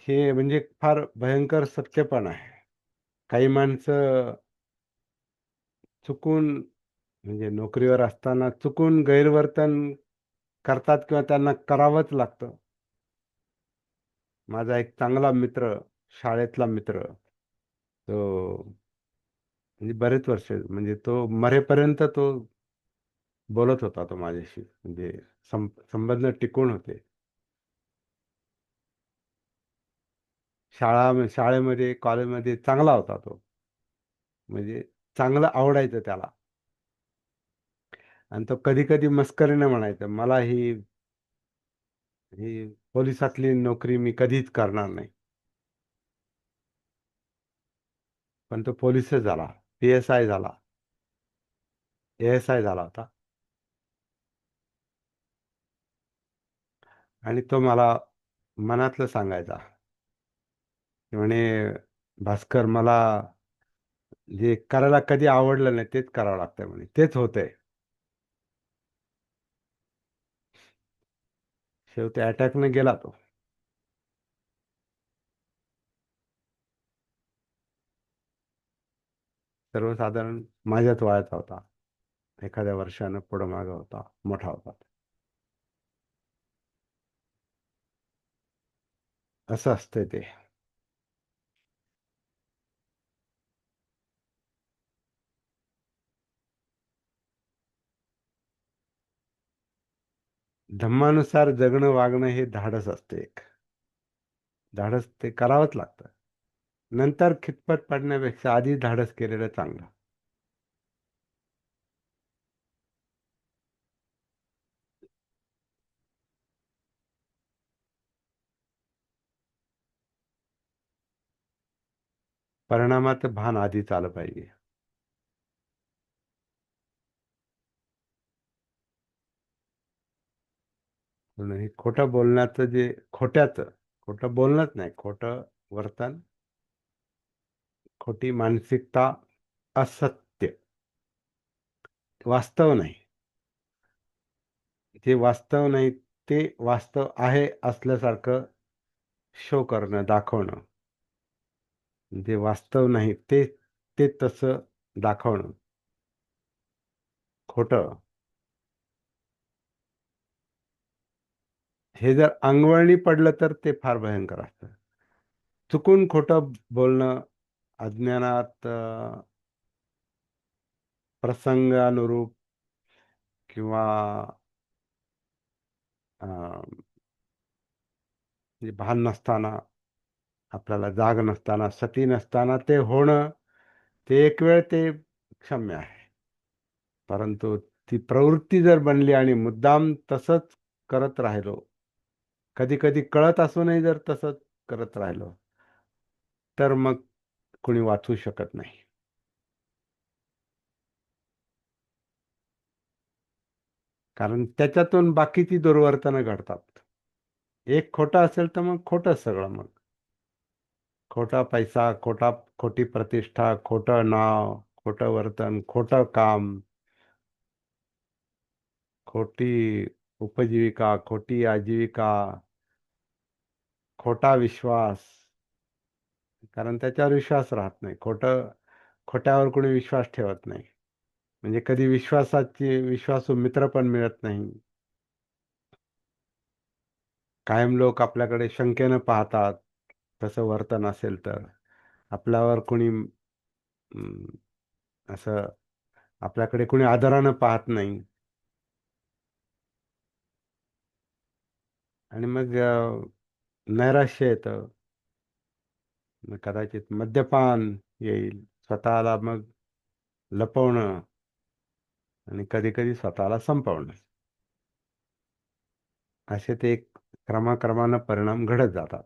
हे म्हणजे फार भयंकर सत्य पण आहे. काही माणसं चुकून, म्हणजे नोकरीवर असताना चुकून गैरवर्तन करतात, किंवा त्यांना करावंच लागतं. माझा एक चांगला मित्र, शाळेतला मित्र, तो म्हणजे बरेच वर्ष, म्हणजे तो मरेपर्यंत तो बोलत होता तो माझ्याशी, म्हणजे संबंध टिकून होते. शाळेमध्ये, कॉलेजमध्ये चांगला होता तो, म्हणजे चांगलं आवडायचं त्याला. आणि तो कधी कधी मस्करीने म्हणायचा, मला ही ही पोलिसातली नोकरी मी कधीच करणार नाही. पण तो पोलीसच झाला, PSI झाला, ASI झाला होता. आणि तो मला मनातलं सांगायचा, म्हणे भास्कर, मला जे करायला कधी आवडलं नाही तेच करावं लागतं, म्हणे तेच होतंय. शेवटी अटॅकने गेला तो. सर्वसाधारण माझ्याच वयाचा होता, एखाद्या वर्षानं पुढं मागं होता, मोठा होता. असं असतंय ते. धम्मानुसार जगणं, वागणं हे धाडस असते एक. धाडस ते करावंच लागतं. नंतर खितपत पडण्यापेक्षा आधी धाडस केलेलं चांगलं. परिणामाचं भान आधीच आलं पाहिजे. म्हणून हे खोटं बोलण्याचं जे खोटं बोलणंच नाही, खोटं वर्तन, खोटी मानसिकता, असत्य, वास्तव नाही. जे वास्तव नाही ते वास्तव आहे असल्यासारखं शो करणं, दाखवणं. जे वास्तव नाही ते ते तसं दाखवणं खोटं. हे जर अंगवळणी पडलं तर ते फार भयंकर असतं. चुकून खोटं बोलणं, अज्ञानात, प्रसंगानुरूप किंवा म्हणजे भान नसताना, आपल्याला जाग नसताना, सती नसताना ते होणं, ते एक वेळ ते क्षम्य आहे. परंतु ती प्रवृत्ती जर बनली आणि मुद्दाम तसंच करत राहिलो, कधी कधी कळत असूनही जर तसंच करत राहिलो, तर मग कोणी वाचू शकत नाही. कारण त्याच्यातून बाकीची दुर्वर्तनं घडतात. एक खोटं असेल तर मग खोटं सगळं. मग खोटा पैसा, खोटी प्रतिष्ठा, खोटं नाव, खोटं वर्तन, खोटं काम, खोटी उपजीविका, खोटी आजीविका, खोटा विश्वास. कारण त्याच्यावर विश्वास राहत नाही. खोट्यावर कोणी विश्वास ठेवत नाही. म्हणजे कधी विश्वासू मित्र पण मिळत नाही. कायम लोक आपल्याकडे शंकेनं पाहतात, तसं वर्तन असेल तर. आपल्यावर कोणी असं आपल्याकडे कोणी आदरानं पाहत नाही. आणि मग नैराश्य येतं. मग कदाचित मद्यपान येईल, स्वतःला मग लपवणं, आणि कधी कधी स्वतःला संपवणं. असे ते एक क्रमाक्रमानं परिणाम घडत जातात.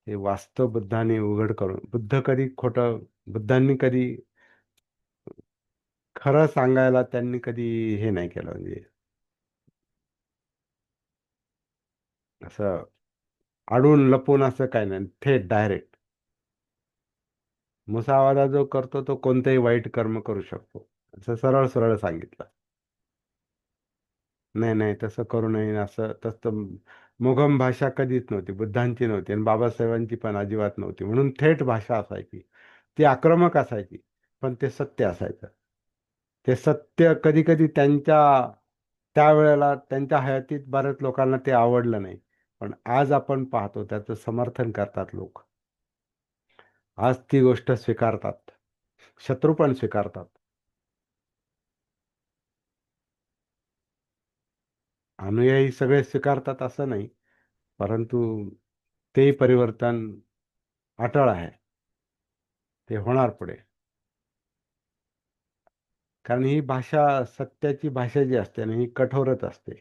हे वास्तव बुद्धाने उघड करून, बुद्धांनी कधी खरं सांगायला त्यांनी कधी हे नाही केलं. म्हणजे असं अडून लपून असं काय नाही, थेट डायरेक्ट. मुसावादा जो करतो तो कोणतेही वाईट कर्म करू शकतो, असं सरळ सरळ सांगितलं. नाही नाही, तसं करू नये, असं तसं मोघम भाषा कधीच नव्हती, बुद्धांची नव्हती आणि बाबासाहेबांची पण अजिबात नव्हती. म्हणून थेट भाषा असायची. ती आक्रमक असायची, पण ते सत्य असायचं. ते सत्य कधी कधी त्यावेळेला त्यांच्या हयातीत बऱ्याच लोकांना ते आवडलं नाही, पण आज आपण पाहतो त्याचं समर्थन करतात लोक. आज ती गोष्ट स्वीकारतात, शत्रू पण स्वीकारतात. अनुयायी सगळे स्वीकारतात असं नाही, परंतु ते परिवर्तन अटळ आहे. ते होणार पुढे. कारण ही भाषा, सत्याची भाषा जी असते ना, ही कठोरच असते.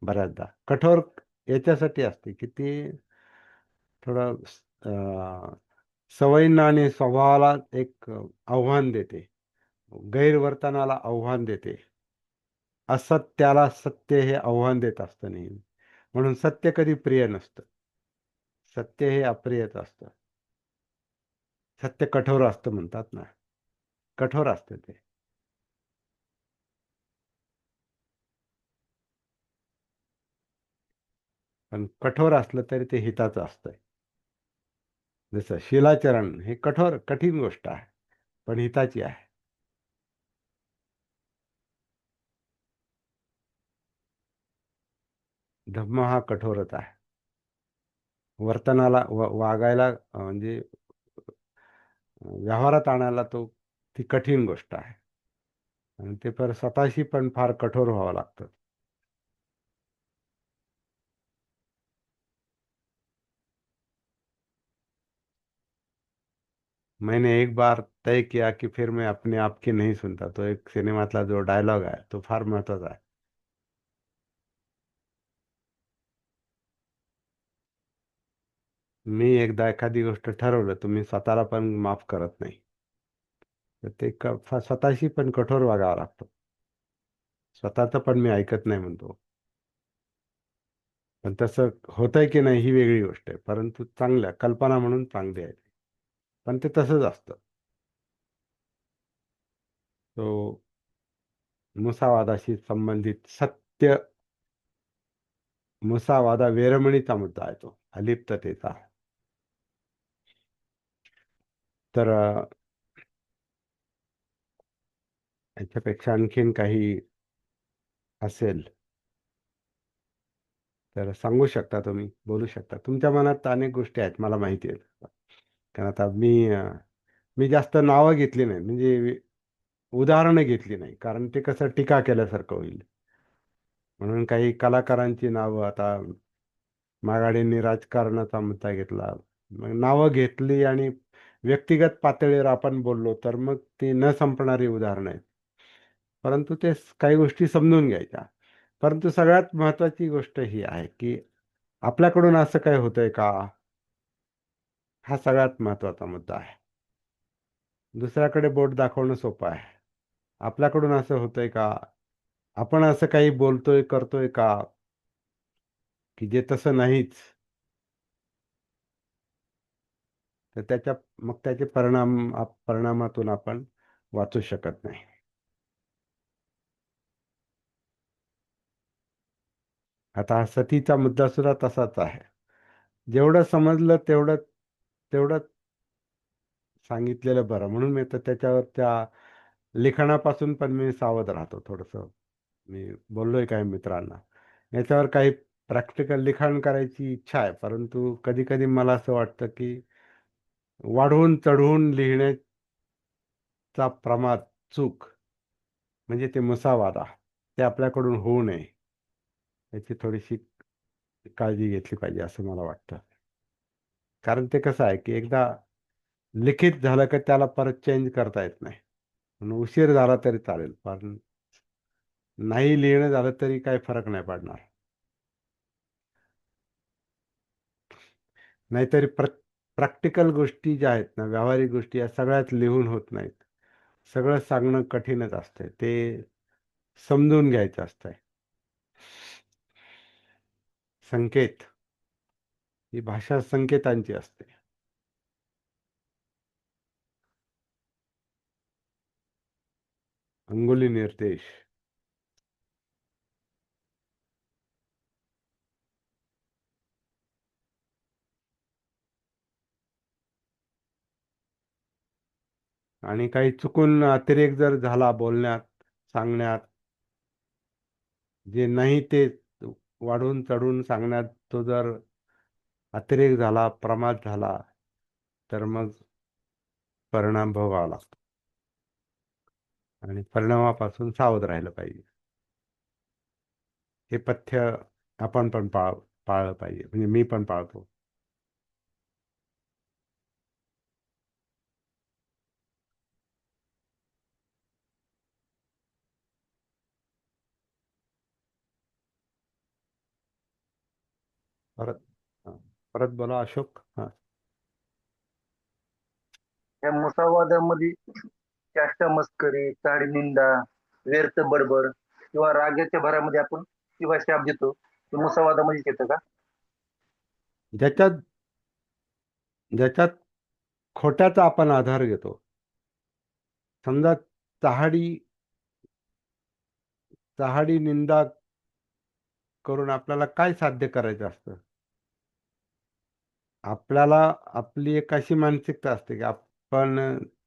बऱ्याचदा कठोर याच्यासाठी असते की ती थोडं सवयींना आणि स्वभावाला एक आव्हान देते, गैरवर्तनाला आव्हान देते. असत्याला सत्य हे आव्हान देत असतं नेहमी. म्हणून सत्य कधी प्रिय नसतं. सत्य हे अप्रियच असतं. सत्य कठोर असतं म्हणतात ना, कठोर असतं ते. पण कठोर असलं तरी ते हिताचं असतंय. जसं शिलाचरण हे कठीण गोष्ट आहे, पण हिताची आहे. धम्म हा कठोरच आहे. वर्तनाला वागायला म्हणजे व्यवहारात आणायला ती कठीण गोष्ट आहे. आणि ते स्वतःशी पण फार कठोर व्हावं लागतं. मैंने एक बार तय किया कि फिर मैं अपने आप की नहीं सुनता, तो एक सिनेमातला जो डायलॉग आहे तो फार महत्वाचा आहे. मी एकदा एखादी गोष्ट ठरवलं, तुम्ही स्वतःला पण माफ करत नाही, तर ते स्वतःशी पण कठोर वागावं लागतं. स्वतःचं पण मी ऐकत नाही म्हणतो, पण तसं होतंय की नाही ही वेगळी गोष्ट आहे. परंतु चांगल्या कल्पना म्हणून चांगली आहे ती. पण ते तसंच असतं. तो मुसावादाशी संबंधित सत्य, मुसावादा वेरमणीचा मुद्दा आहे तो, अलिप्ततेचा. तर याच्यापेक्षा आणखीन काही असेल तर सांगू शकता, तुम्ही बोलू शकता. तुमच्या मनात अनेक गोष्टी आहेत, मला माहिती आहेत. कारण आता मी जास्त नावं घेतली नाही, म्हणजे उदाहरणं घेतली नाही, कारण ते कसं टीका केल्यासारखं होईल. म्हणून काही कलाकारांची नावं, आता माघाडींनी राजकारणाचा मुद्दा घेतला, मग नावं घेतली आणि व्यक्तिगत पातळीवर आपण बोललो, तर मग ती न संपणारी उदाहरणं आहेत. परंतु ते काही गोष्टी समजून घ्यायच्या. परंतु सगळ्यात महत्त्वाची गोष्ट ही आहे की आपल्याकडून असं काय होतंय का, हा सगळ्यात महत्त्वाचा मुद्दा आहे. दुसऱ्याकडे बोट दाखवणं सोपं आहे. आपल्याकडून असं होतंय का, आपण असं काही बोलतोय करतोय का की जे तसं नाहीच, तर मग त्याचे परिणामातून आपण वाचू शकत नाही. आता हा सतीचा मुद्दा सुद्धा तसाच आहे. जेवढं समजलं तेवढं तेवढं सांगितलेलं बरं, म्हणून मी तर त्याच्यावर त्या लिखाणापासून पण मी सावध राहतो थोडंसं. मी बोललोय काही मित्रांना, याच्यावर काही प्रॅक्टिकल लिखाण करायची इच्छा आहे, परंतु कधी कधी मला असं वाटतं की वाढवून चढवून लिहिण्याचा प्रमाद, चूक, म्हणजे ते मुसावादा, ते आपल्याकडून होऊ नये याची थोडीशी काळजी घेतली पाहिजे असं मला वाटतं. कारण ते कसं आहे की एकदा लिखित झालं की त्याला परत चेंज करता येत नाही. म्हणून उशीर झाला तरी चालेल, पण नाही लिहिणं झालं तरी काही फरक नाही पडणार. नाहीतरी प्रॅक्टिकल गोष्टी ज्या आहेत ना, व्यावहारिक गोष्टी, या सगळ्यात लिहून होत नाहीत. सगळं सांगणं कठीणच असतंय, ते समजून घ्यायचं असतंय. संकेत, ही भाषा संकेतांची असते. अंगुली निर्देश. आणि काही चुकून अतिरेक जर झाला बोलण्यात, सांगण्यात, जे नाही ते वाढून चढून सांगण्यात, तो जर अतिरेक झाला, प्रमाद झाला, तर मग परिणाम भोगावा लागतो. आणि परिणामापासून सावध राहिलं पाहिजे. हे पथ्य आपण पण पाळलं पाहिजे, म्हणजे मी पण पाळतो. परत हा, परत बोला अशोक. हा. या मुसावादामध्ये चाष्टा मस्करी, चाडी निंदा, व्यर्थ बडबड किंवा रागाच्या भरामध्ये आपण किंवा शाप देतो, ते मुसावादामध्ये येतं का? ज्याच्यात ज्याच्यात खोट्याचा आपण आधार घेतो, समजा चहाडी चहाडी निंदा करून आपल्याला काय साध्य करायचं असतं. आपल्याला आपली एक अशी मानसिकता असते की आपण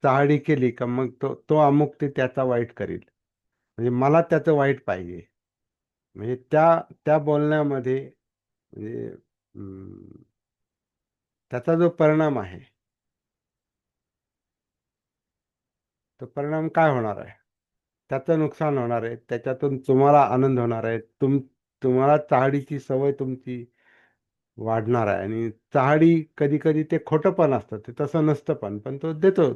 चहाडी केली का मग तो तो अमुक ते त्याचा वाईट करील, म्हणजे मला त्याचं वाईट पाहिजे. म्हणजे त्या त्या बोलण्यामध्ये, म्हणजे त्याचा जो परिणाम आहे, तो परिणाम काय होणार आहे, त्याचं नुकसान होणार आहे, त्याच्यातून तुम्हाला आनंद होणार आहे, तुम्हाला चहाडीची सवय तुमची वाढणार आहे. आणि चहाडी कधी कधी ते खोटं पण असतं, ते तसं नसतं, पण तो देतो,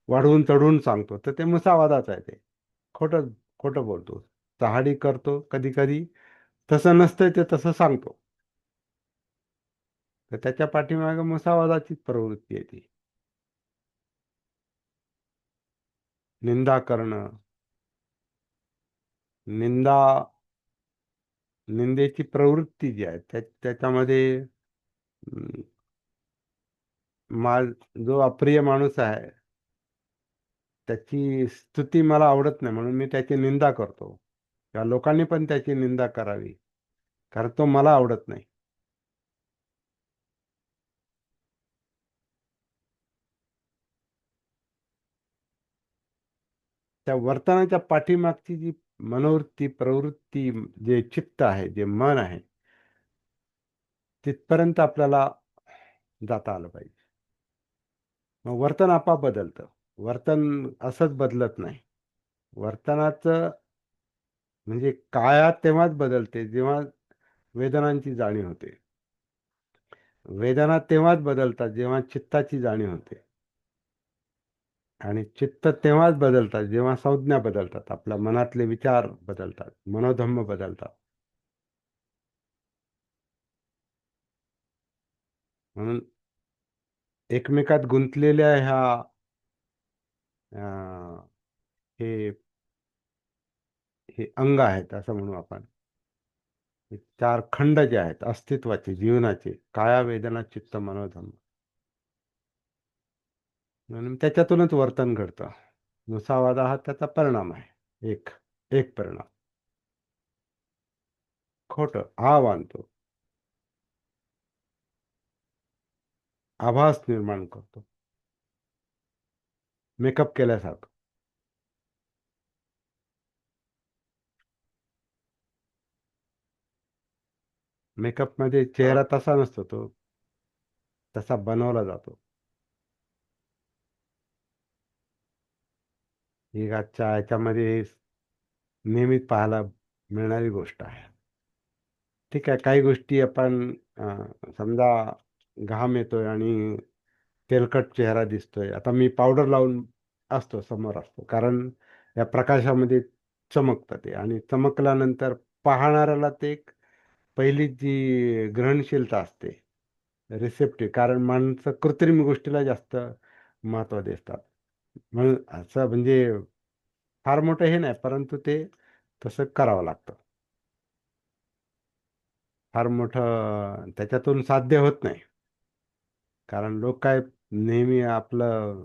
वाढवून चढवून सांगतो, तर ते मुसावादाच आहे. ते खोटं खोटं बोलतो, चहाडी करतो, कधी कधी तसं नसतंय, ते तसं सांगतो. तर त्याच्या पाठीमागे मुसावादाचीच प्रवृत्ती आहे ती. निंदा करणं, निंदा निंदेची प्रवृत्ती जी आहे त्याच्यामध्ये अं, मा जो अप्रिय माणूस आहे त्याची स्तुती मला आवडत नाही, म्हणून मी त्याची निंदा करतो, किंवा लोकांनी पण त्याची निंदा करावी, कारण तो मला आवडत नाही. त्या वर्तनाच्या पाठीमागची जी मनोवृत्ती, प्रवृत्ती, जे चित्त आहे, जे मन आहे, तिथपर्यंत आपल्याला जाता आलं पाहिजे. मग वर्तन आपोआप बदलतं. वर्तन असंच बदलत नाही. वर्तनाचं म्हणजे काया तेव्हाच बदलते जेव्हा वेदनांची जाणीव होते. वेदना तेव्हाच बदलतात जेव्हा चित्ताची जाणीव होते. आणि चित्त तेव्हाच बदलतात जेव्हा संज्ञा बदलतात, आपल्या मनातले विचार बदलतात, मनोधम्म बदलतात. म्हणून एकमेकात गुंतलेल्या ह्या अं, हे हे अंग आहेत असं म्हणू आपण. हे चार खंड जे आहेत अस्तित्वाचे, जीवनाचे, काया, वेदना, चित्त, मनोधम्म, म्हणून त्याच्यातूनच वर्तन घडतं. मुसावादा हा त्याचा परिणाम आहे. एक एक परिणाम. खोटं हा बांधतो, आभास निर्माण करतो, मेकअप केल्यासारखं. मेकअप मध्ये चेहरा तसा नसतो, तो तसा बनवला जातो. ही आजच्या याच्यामध्ये नेहमीच पाहायला मिळणारी गोष्ट आहे. ठीक आहे, काही गोष्टी आपण समजा घाम येतोय आणि तेलकट चेहरा दिसतोय, आता मी पावडर लावून असतो, समोर असतो, कारण या प्रकाशामध्ये चमकतं ते, आणि चमकल्यानंतर पाहणाऱ्याला ते एक पहिली जी ग्रहणशीलता असते, रिसेप्टिव्ह, कारण माणसं कृत्रिम गोष्टीला जास्त महत्त्व देतात. म्हणून असं म्हणजे फार मोठं हे नाही, परंतु ते तसं करावं लागतं. फार मोठं त्याच्यातून साध्य होत नाही, कारण लोक काय नेहमी आपलं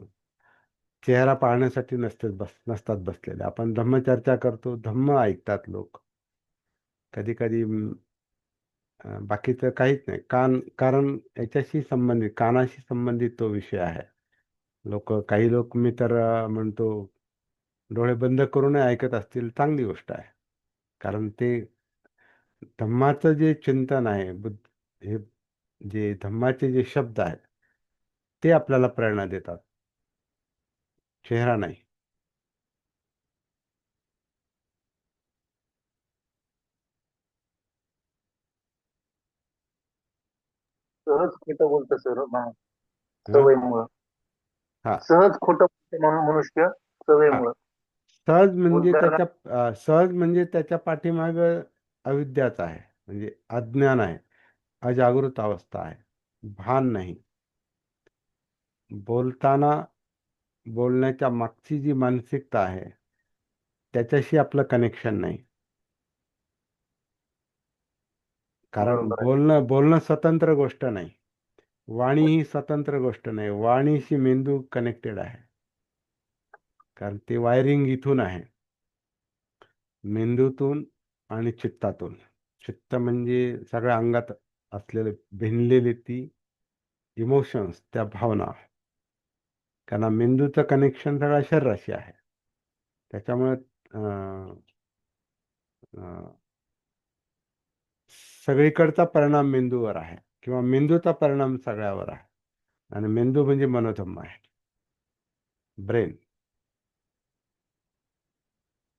चेहरा पाहण्यासाठी नसतात बसलेले. आपण धम्मचर्चा करतो, धम्म ऐकतात लोक. कधी कधी बाकीचं काहीच नाही, कारण याच्याशी संबंधित, कानाशी संबंधित तो विषय आहे. काही लोक मी तर म्हणतो डोळे बंद करून ऐकत असतील, चांगली गोष्ट आहे, कारण ते धम्माचं जे चिंतन आहे, हे जे धम्माचे जे शब्द आहेत ते आपल्याला प्रेरणा देतात, चेहरा नाही. सहज खोटं बोलतं सर हं? सवयीमुळं. हा सहज खोटं बोलतं म्हणून मनुष्य हा सवयीमुळं. बोलताना सहज म्हणजे त्याच्या पाठीमाग अविद्याच आहे, म्हणजे अज्ञान आहे, अजागृत अवस्था आहे, भान नाही. बोलताना बोलण्याच्या मागची जी मानसिकता आहे त्याच्याशी आपलं कनेक्शन नाही. कारण बरोबर आहे. बोलणं स्वतंत्र गोष्ट नाही, वाणी ही स्वतंत्र गोष्ट नाही. वाणीशी मेंदू कनेक्टेड आहे, कारण ते वायरिंग इथून आहे, मेंदूतून आणि चित्तातून. चित्त म्हणजे सगळ्या अंगात असलेले भिनलेली ती इमोशन्स, त्या भावना. कारण मेंदूचं कनेक्शन सगळ्या शरीराशी आहे. त्याच्यामुळे सगळीकडचा परिणाम मेंदूवर आहे, किंवा मेंदूचा परिणाम सगळ्यावर आहे. आणि मेंदू म्हणजे मनोधम्म आहे, ब्रेन.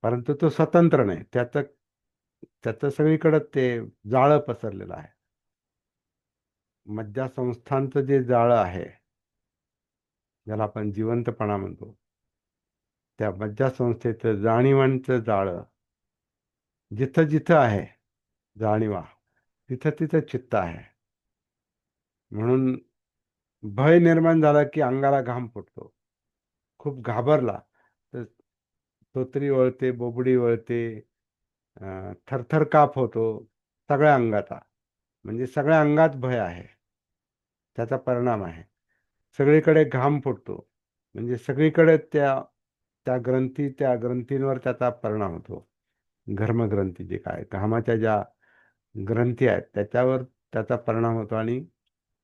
परंतु तो स्वतंत्र नाही, त्याचं सगळीकडे ते जाळं पसरलेलं आहे. मज्जासंस्थांचं जे जाळं आहे, ज्याला आपण जिवंतपणा म्हणतो, त्या मज्जासंस्थेचं जाणीवांचं जाळं जिथं जिथं आहे, जाणीवा, तिथं तिथं चित्त आहे. म्हणून भय निर्माण झाला की अंगाला घाम फुटतो. खूप घाबरला तर तोतरी वळते, बोबडी वळते, थरथर काप होतो सगळ्या अंगाचा. म्हणजे सगळ्या अंगात भय आहे, त्याचा परिणाम आहे. सगळीकडे घाम फुटतो, म्हणजे सगळीकडे त्या ग्रंथींवर त्याचा परिणाम होतो. घर्मग्रंथी जे काय घामाच्या ज्या ग्रंथी आहेत त्याच्यावर त्याचा परिणाम होतो आणि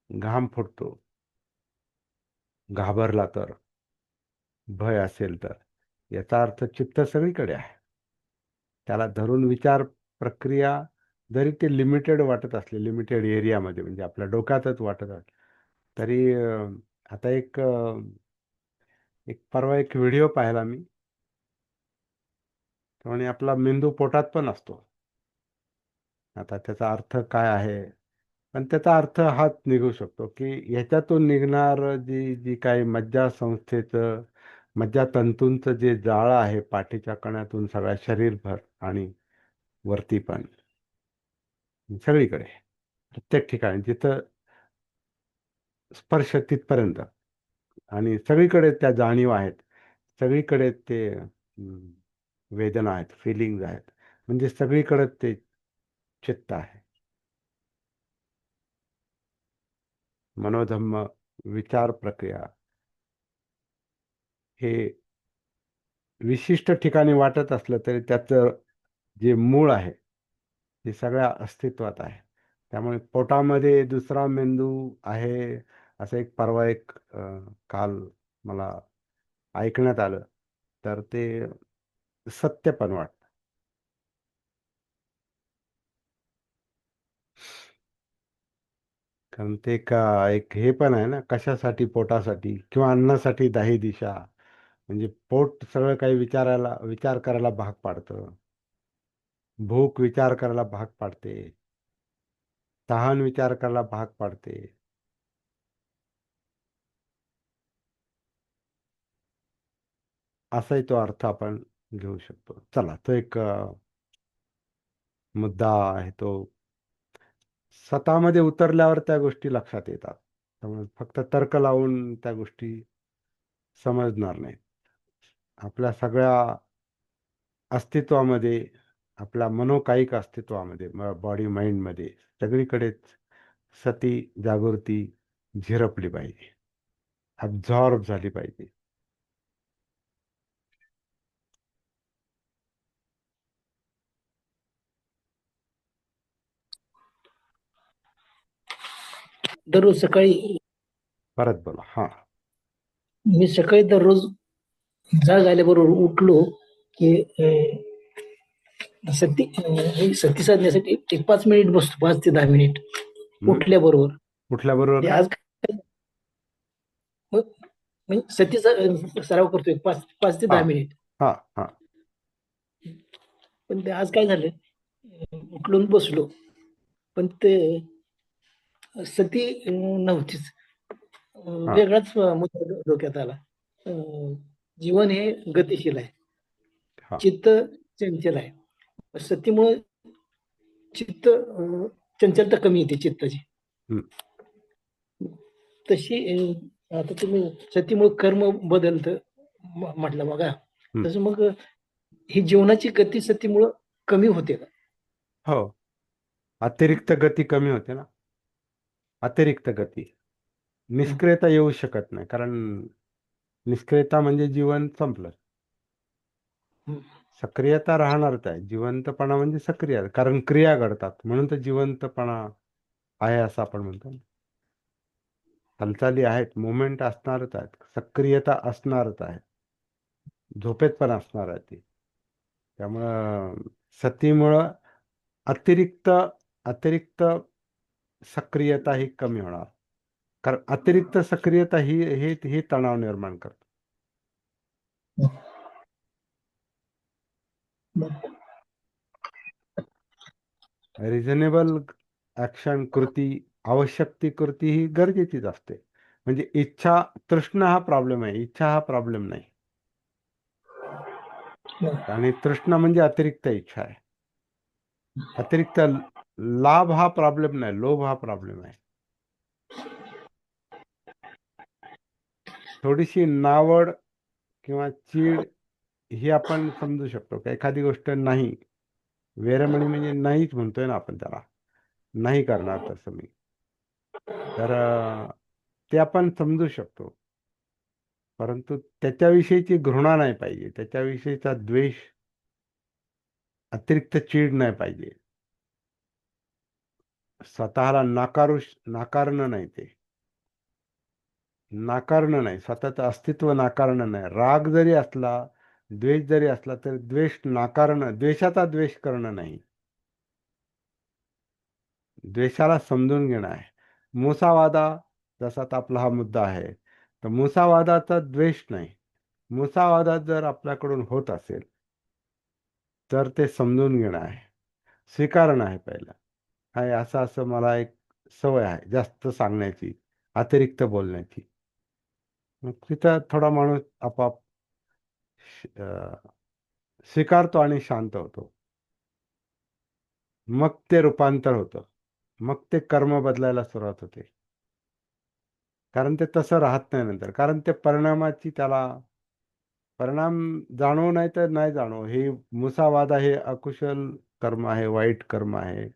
घाम फुटतो. घाबरला तर, भय असेल तर, याचा अर्थ चित्त सगळीकडे आहे. त्याला धरून विचार प्रक्रिया जरी ते लिमिटेड वाटत असले, लिमिटेड एरियामध्ये म्हणजे आपल्या डोक्यातच वाटत असले तरी आता एक परवा एक व्हिडिओ पाहिला मी. त्यामुळे आपला मेंदू पोटात पण असतो. आता त्याचा अर्थ काय आहे, पण त्याचा अर्थ हाच निघू शकतो की ह्याच्यातून निघणार जी काही मज्जासंस्थेचं, मज्जातंतूंचं जे जाळं आहे पाठीच्या कण्यातून सगळ्या शरीरभर आणि वरती पण सगळीकडे, प्रत्येक ठिकाणी जिथं स्पर्श तिथपर्यंत, आणि सगळीकडे त्या जाणीव आहेत, सगळीकडे ते वेदना आहेत, फिलिंग्ज आहेत. म्हणजे सगळीकडे ते चित्त आहे. मनोधम्म, विचार प्रक्रिया हे विशिष्ट ठिकाणी वाटत असलं तरी त्याचं जे मूळ आहे ते सगळ्या अस्तित्वात आहे. त्यामुळे पोटामध्ये दुसरा मेंदू आहे असं एक परवा एक काल मला ऐकण्यात आलं, तर ते सत्य पण वाटतं. कारण ते एक हे पण आहे ना, कशासाठी? पोटासाठी किंवा अन्नासाठी 10 दिशा. म्हणजे पोट सगळं काही विचार करायला भाग पाडतं. भूक विचार करायला भाग पाडते, तहान विचार करायला भाग पाडते. असाही तो अर्थ आपण घेऊ शकतो. चला, तो एक मुद्दा आहे. तो स्वतःमध्ये उतरल्यावर त्या गोष्टी लक्षात येतात. त्यामुळे फक्त तर्क लावून त्या गोष्टी समजणार नाहीत. आपल्या सगळ्या अस्तित्वामध्ये, आपल्या मनोकायिक अस्तित्वामध्ये, बॉडी माइंडमध्ये सगळीकडेच सती जागृती झिरपली पाहिजे, अब्झॉर्ब झाली पाहिजे. दररोज सकाळी परत बोला. हा, मी सकाळी दररोज जाग आल्याबरोबर उठलो की सती साधण्यासाठी एक 5 मिनिट बसतो, 5 ते 10 मिनिट उठल्याबरोबर. उठल्याबरोबर ते काय? आज म्हणजे सतीचा सराव करतोय 5 ते 10 मिनिट. हा हा पण ते आज काय झालं, उठलून बसलो पण ते सती नव्हतीच. वेगळाच मुद्दा डोक्यात आला. जीवन हे गतिशील आहे, हा चित्त चंचल आहे. सतीमुळे चित्त चंचलता कमी येते चित्ताची. तशी आता तुम्ही सतीमुळे कर्म बदलतं म्हटलं बघा, तसं मग ही जीवनाची गती सतीमुळे कमी होते का? हो, अतिरिक्त गती कमी होते ना. अतिरिक्त गती, निष्क्रियता येऊ शकत नाही. कारण निष्क्रियता म्हणजे जीवन संपलं. सक्रियता राहणारच आहे. जिवंतपणा म्हणजे सक्रिय, कारण क्रिया घडतात म्हणून तर जिवंतपणा आहे असं आपण म्हणतो. हालचाली आहेत, मुवमेंट असणारच आहेत, सक्रियता असणारच आहे, झोपेत पण असणार आहे ती. त्यामुळं सतीमुळं अतिरिक्त सक्रियता ही कमी होणार. कारण अतिरिक्त सक्रियता ही तणाव निर्माण करते. रिझनेबल ऍक्शन, कृती, आवश्यक ती कृती ही गरजेचीच असते. म्हणजे इच्छा, तृष्ण हा प्रॉब्लेम आहे, इच्छा हा प्रॉब्लेम नाही. आणि तृष्ण म्हणजे अतिरिक्त इच्छा आहे. अतिरिक्त लाभ हा प्रॉब्लेम नाही, लोभ हा प्रॉब्लेम आहे. थोडीशी नावड किंवा चीड ही आपण समजू शकतो की एखादी गोष्ट नाही, वेरमणी म्हणजे नाहीच म्हणतोय ना आपण त्याला, नाही करणार तसं मी, तर ते आपण समजू शकतो. परंतु त्याच्याविषयीची घृणा नाही पाहिजे, त्याच्याविषयीचा द्वेष, अतिरिक्त चीड नाही पाहिजे. स्वतःला नाकारणं नाही, ते नाकारणं नाही, स्वतःचं अस्तित्व नाकारणं नाही. राग जरी असला, द्वेष जरी असला, तर द्वेष नाकारणं, द्वेषाचा द्वेष करणं नाही, द्वेषाला समजून घेणं आहे. मुसावादा जसा आता आपला हा मुद्दा आहे, तर मुसावादाचा द्वेष नाही, मुसावादा जर आपल्याकडून होत असेल तर ते समजून घेणं आहे, स्वीकारणं आहे पहिलं. आहे असं असं मला एक सवय आहे जास्त सांगण्याची, अतिरिक्त बोलण्याची. मग तिथं थोडा माणूस आपोआप स्वीकारतो आणि शांत होतो. मग ते रूपांतर होतं, मग ते कर्म बदलायला सुरुवात होते. कारण ते तसं राहत नाही नंतर, कारण ते परिणामाची त्याला परिणाम जाणो नाही तर नाही जाणो, हे मुसावाद आहे, अकुशल कर्म आहे, वाईट कर्म आहे,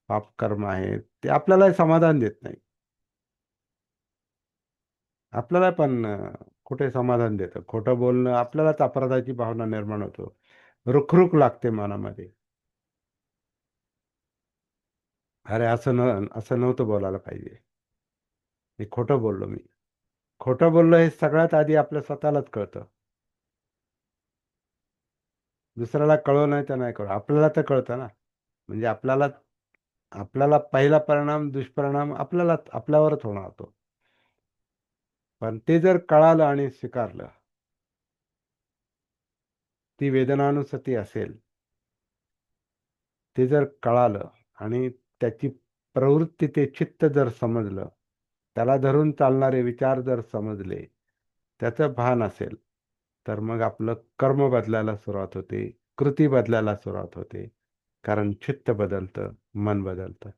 पाप कर्म आहे, ते आपल्याला समाधान देत नाही. आपल्याला पण कुठे समाधान देतं खोटं बोलणं, आपल्यालाच अपराधाची भावना निर्माण होतो, रुखरुख लागते मनामध्ये. अरे असं नव्हतं बोलायला पाहिजे, मी खोटं बोललो, मी खोटं बोललो, हे सगळ्यात आधी आपल्या स्वतःलाच कळतं. दुसऱ्याला कळो नाही तर नाही कळो, आपल्याला तर कळतं ना. म्हणजे आपल्याला आपल्याला पहिला परिणाम, दुष्परिणाम आपल्यावरच होणार होतो. पण ते जर कळालं आणि स्वीकारलं, ती वेदनानुसती असेल, ते जर कळालं आणि त्याची प्रवृत्ती, ते चित्त जर समजलं, त्याला धरून चालणारे विचार जर समजले, त्याचं भान असेल, तर मग आपलं कर्म बदलायला सुरुवात होते, कृती बदलायला सुरुवात होते. कारण चित्त बदलतं, मन बदलतं,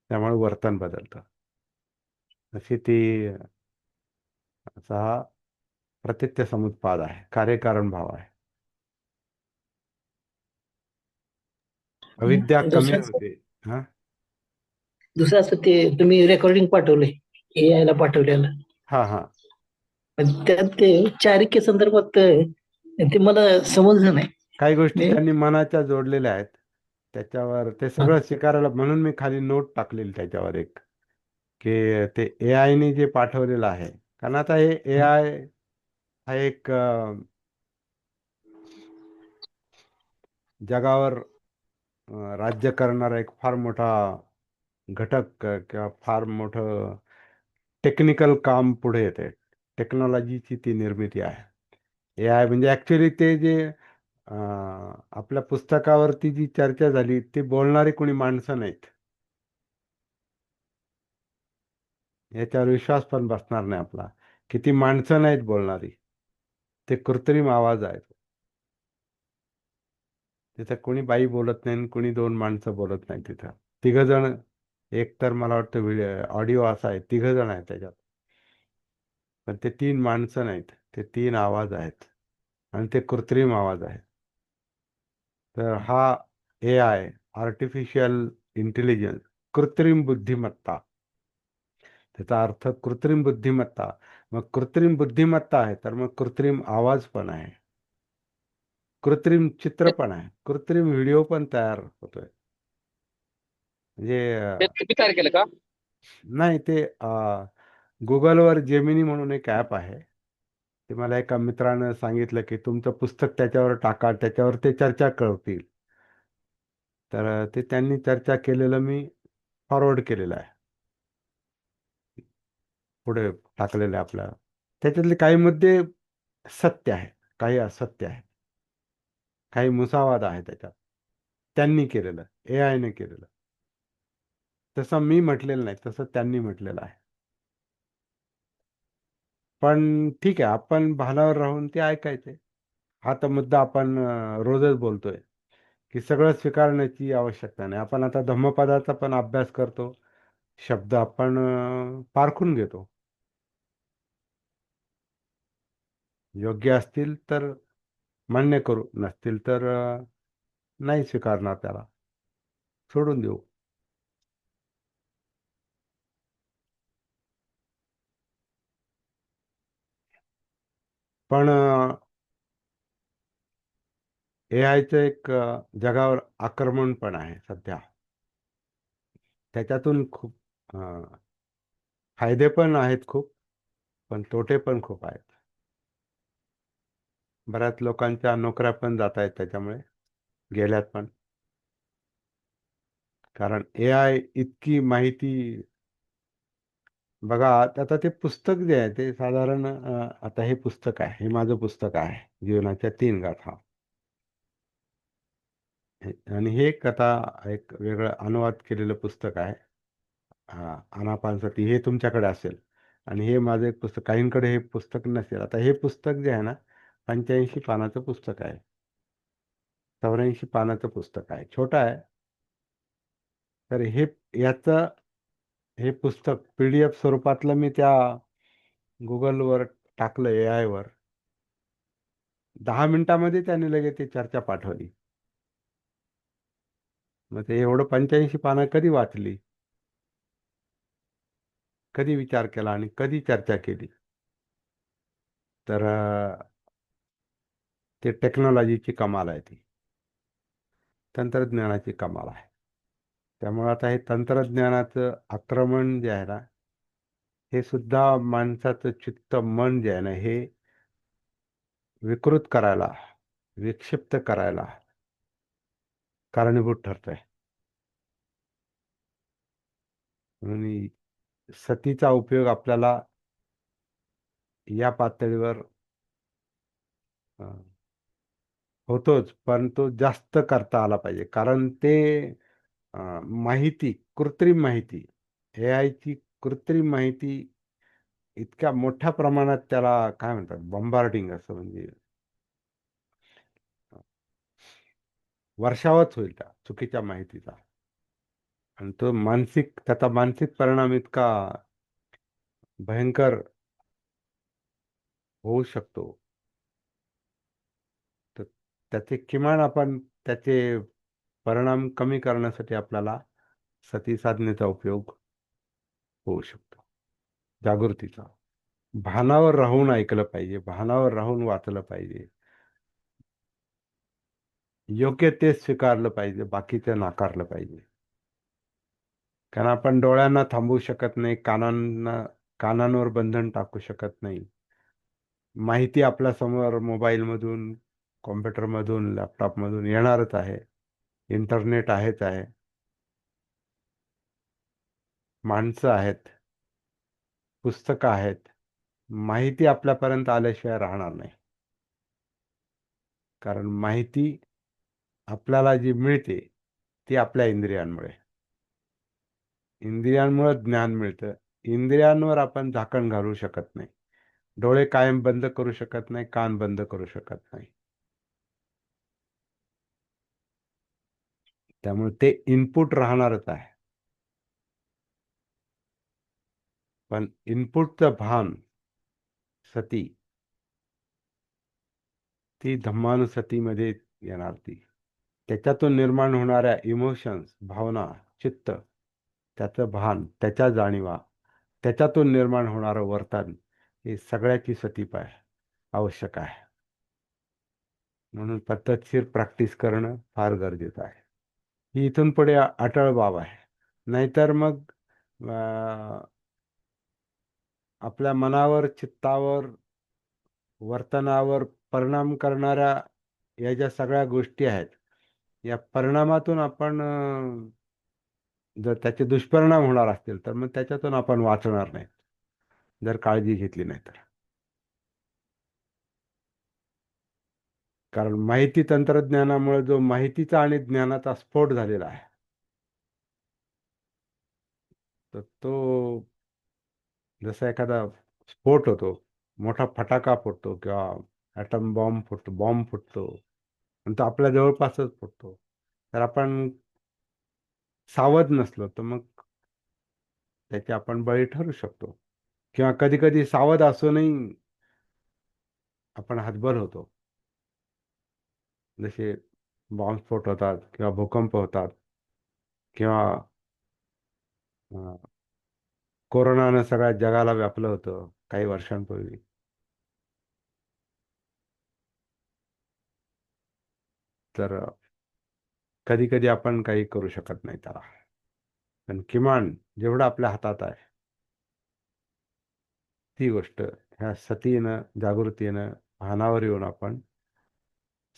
त्यामुळे वर्तन बदलतं. अशी ती असा हा प्रतीत्य समुत्पाद आहे, कार्यकारण भाव आहे. अविद्या कमी दुसरं होते. हा, दुसरं असं ते तुम्ही रेकॉर्डिंग पाठवलंय, AI ला पाठवलेलं, हा, हा. पण त्यात ते चारित्र्य संदर्भात ते मला समजलं नाही. काही गोष्टी म्हणजे त्यांनी मनाच्या जोडलेल्या आहेत, त्याच्यावर ते सगळं स्वीकारायला, म्हणून मी खाली नोट टाकलेली त्याच्यावर एक, की ते AI ने जे पाठवलेलं आहे. कारण आता हे AI हा एक जगावर राज्य करणारा एक फार मोठा घटक, किंवा फार मोठं टेक्निकल काम पुढे येते. टेक्नॉलॉजीची ती निर्मिती आहे. AI म्हणजे ॲक्च्युली ते जे आपल्या पुस्तकावरती जी चर्चा झाली, ती बोलणारी कोणी माणसं नाहीत. याच्यावर विश्वास पण बसणार नाही आपला, की ती माणसं नाहीत बोलणारी, ते कृत्रिम आवाज आहेत. तिथं कोणी बाई बोलत नाही आणि कोणी दोन माणसं बोलत नाही. तिथं तिघ जण, एक तर मला वाटतं ऑडिओ असा आहे, तिघ जण आहेत त्याच्यात, पण ते तीन माणसं नाहीत, ते तीन आवाज आहेत आणि ते कृत्रिम आवाज आहेत. तर हा AI, आर्टिफिशियल इंटेलिजन्स, कृत्रिम बुद्धिमत्ता, त्याचा अर्थ कृत्रिम बुद्धिमत्ता. मग कृत्रिम बुद्धिमत्ता आहे, तर मग कृत्रिम आवाज पण आहे, कृत्रिम चित्र पण आहे, कृत्रिम व्हिडिओ पण तयार होतोय. म्हणजे ते तुम्ही तयार केलं का? नाही, ते गुगलवर जेमिनी म्हणून एक ॲप आहे. ते मला एका मित्रानं सांगितलं की तुमचं पुस्तक त्याच्यावर टाका, त्याच्यावर ते चर्चा करतील. तर ते त्यांनी चर्चा केलेलं मी फॉरवर्ड केलेलं आहे, पुढे टाकलेलं आहे आपल्या. त्याच्यातले काही मुद्दे सत्य आहे, काही असत्य आहे, काही मुसावाद आहे त्याच्यात, त्यांनी केलेलं, AI ने केलेलं. तसं मी म्हटलेलं नाही, तसं त्यांनी म्हटलेलं आहे. पण ठीक आहे, आपण भानावर राहून ते ऐकायचे. हा तर मुद्दा आपण रोजच बोलतोय, की सगळं स्वीकारण्याची आवश्यकता नाही. आपण आता धम्मपदाचा पण अभ्यास करतो, शब्द आपण पारखून घेतो. योग्य असतील तर मान्य करू, नसतील तर नाही स्वीकारणार, त्याला सोडून देऊ. पण एआयचं एक जगावर आक्रमण पण आहे सध्या. त्याच्यातून खूप फायदे पण आहेत खूप, पण तोटे पण खूप आहेत. बऱ्याच लोकांच्या नोकऱ्या पण जात आहेत त्याच्यामुळे, गेल्यात पण. कारण एआय इतकी माहिती, बघा आता ते पुस्तक जे आहे ते साधारण आता हे पुस्तक आहे, हे माझं पुस्तक आहे, जीवनाच्या 3 गाथा. आणि हे कथा एक वेगळं अनुवाद केलेलं पुस्तक आहे, आनापानसती. हे तुमच्याकडे असेल. आणि हे माझं एक पुस्तक, काहींकडे हे पुस्तक नसेल. आता हे पुस्तक जे आहे ना, 85 पानाचं पुस्तक आहे, 84 पानाचं पुस्तक आहे, छोटं आहे. तर याचं हे पुस्तक PDF स्वरूपातलं मी त्या गुगलवर टाकलं, AI वर. 10 मिनिटामध्ये त्याने लगेच ती चर्चा पाठवली. मग ते एवढं 85 पानं कधी वाचली, कधी विचार केला आणि कधी चर्चा केली? तर ते टेक्नॉलॉजीची कमाल आहे, ती तंत्रज्ञानाची कमाल आहे. त्यामुळे आता हे तंत्रज्ञानाचं आक्रमण जे आहे ना, हे सुद्धा माणसाचं चित्त, मन जे आहे ना, हे विकृत करायला, विक्षिप्त करायला कारणीभूत ठरतंय. म्हणून सतीचा उपयोग आपल्याला या पातळीवर होतोच, पण तो जास्त करता आला पाहिजे. कारण ते माहिती, कृत्रिम माहिती, एआयची कृत्रिम माहिती इतक्या मोठ्या प्रमाणात, त्याला काय म्हणतात, बॉम्बार्डिंग, असं म्हणजे वर्षावच होईल त्या चुकीच्या माहितीचा. आणि तो त्याचा मानसिक परिणाम इतका भयंकर होऊ शकतो. तर त्याचे किमान आपण त्याचे परिणाम कमी करण्यासाठी आपल्याला सती साधनेचा उपयोग होऊ शकतो. जागृतीचा, भानावर राहून ऐकलं पाहिजे, भानावर राहून वाचलं पाहिजे, योग्य ते स्वीकारलं पाहिजे, बाकीचं नाकारलं पाहिजे. कारण आपण डोळ्यांना थांबवू शकत नाही, कानांवर बंधन टाकू शकत नाही. माहिती आपल्या समोर मोबाईलमधून, कॉम्प्युटरमधून, लॅपटॉपमधून येणारच आहे. इंटरनेट आहेच आहे. माणसं आहेत, पुस्तकं आहेत. माहिती आपल्यापर्यंत आल्याशिवाय राहणार नाही. कारण माहिती आपल्याला जी मिळते ती आपल्या इंद्रियांमुळे. इंद्रियांमुळे ज्ञान मिळतं. इंद्रियांवर आपण झाकण घालू शकत नाही. डोळे कायम बंद करू शकत नाही, कान बंद करू शकत नाही. त्यामुळे ते इनपुट राहणारच आहे. पण इनपुटचं भान, सती, ती धम्मानुसतीमध्ये येणार. ती त्याच्यातून निर्माण होणाऱ्या इमोशन्स, भावना, चित्त, त्याचं भान, त्याच्या जाणीवा, त्याच्यातून निर्माण होणारं वर्तन, हे सगळ्याची सती आवश्यक आहे. म्हणून पद्धतशीर प्रॅक्टिस करणं फार गरजेचं आहे. ही इथून पुढे अटळ बाब आहे. नाहीतर मग आपल्या मनावर, चित्तावर, वर्तनावर परिणाम करणाऱ्या या ज्या सगळ्या गोष्टी आहेत, या परिणामातून आपण जर त्याचे दुष्परिणाम होणार असतील तर मग त्याच्यातून आपण वाचणार नाही, जर काळजी घेतली नाही तर. कारण माहिती तंत्रज्ञानामुळे जो माहितीचा आणि ज्ञानाचा स्फोट झालेला आहे, तर तो जसा एखादा स्फोट होतो, मोठा फटाका फुटतो किंवा ॲटम बॉम्ब फुटतो, आणि तो आपल्या जवळपासच फुटतो. तर आपण सावध नसलो तर मग त्याचे आपण बळी ठरू शकतो. किंवा कधी कधी सावध असूनही आपण हतबल होतो. जसे बॉम्बस्फोट होतात किंवा भूकंप होतात किंवा अं, कोरोनानं सगळ्या जगाला व्यापलं होतं काही वर्षांपूर्वी. तर कधी कधी आपण काही करू शकत नाही त्याला, पण किमान जेवढं आपल्या हातात आहे ती गोष्ट ह्या सतीनं जागृतीनं भानावर येऊन आपण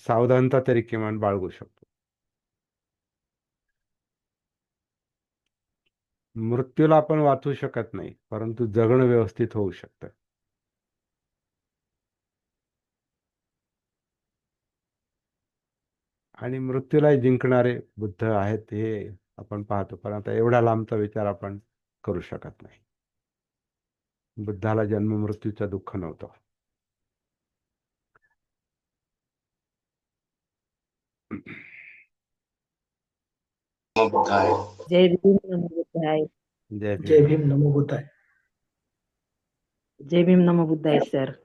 सावधानता तरी किमान बाळगू शकतो. मृत्यूला आपण वाचवू शकत नाही, परंतु जगणं व्यवस्थित होऊ शकतं. आणि मृत्यूलाही जिंकणारे बुद्ध आहेत हे आपण पाहतो, पण आता एवढा लांबचा विचार आपण करू शकत नाही. बुद्धाला जन्म मृत्यूचं दुःख नव्हतं. जय भीम नमो बुद्धाय. जय जय भीम. भीम नमो बुद्धाय. जय भीम नमो बुद्धाय सर.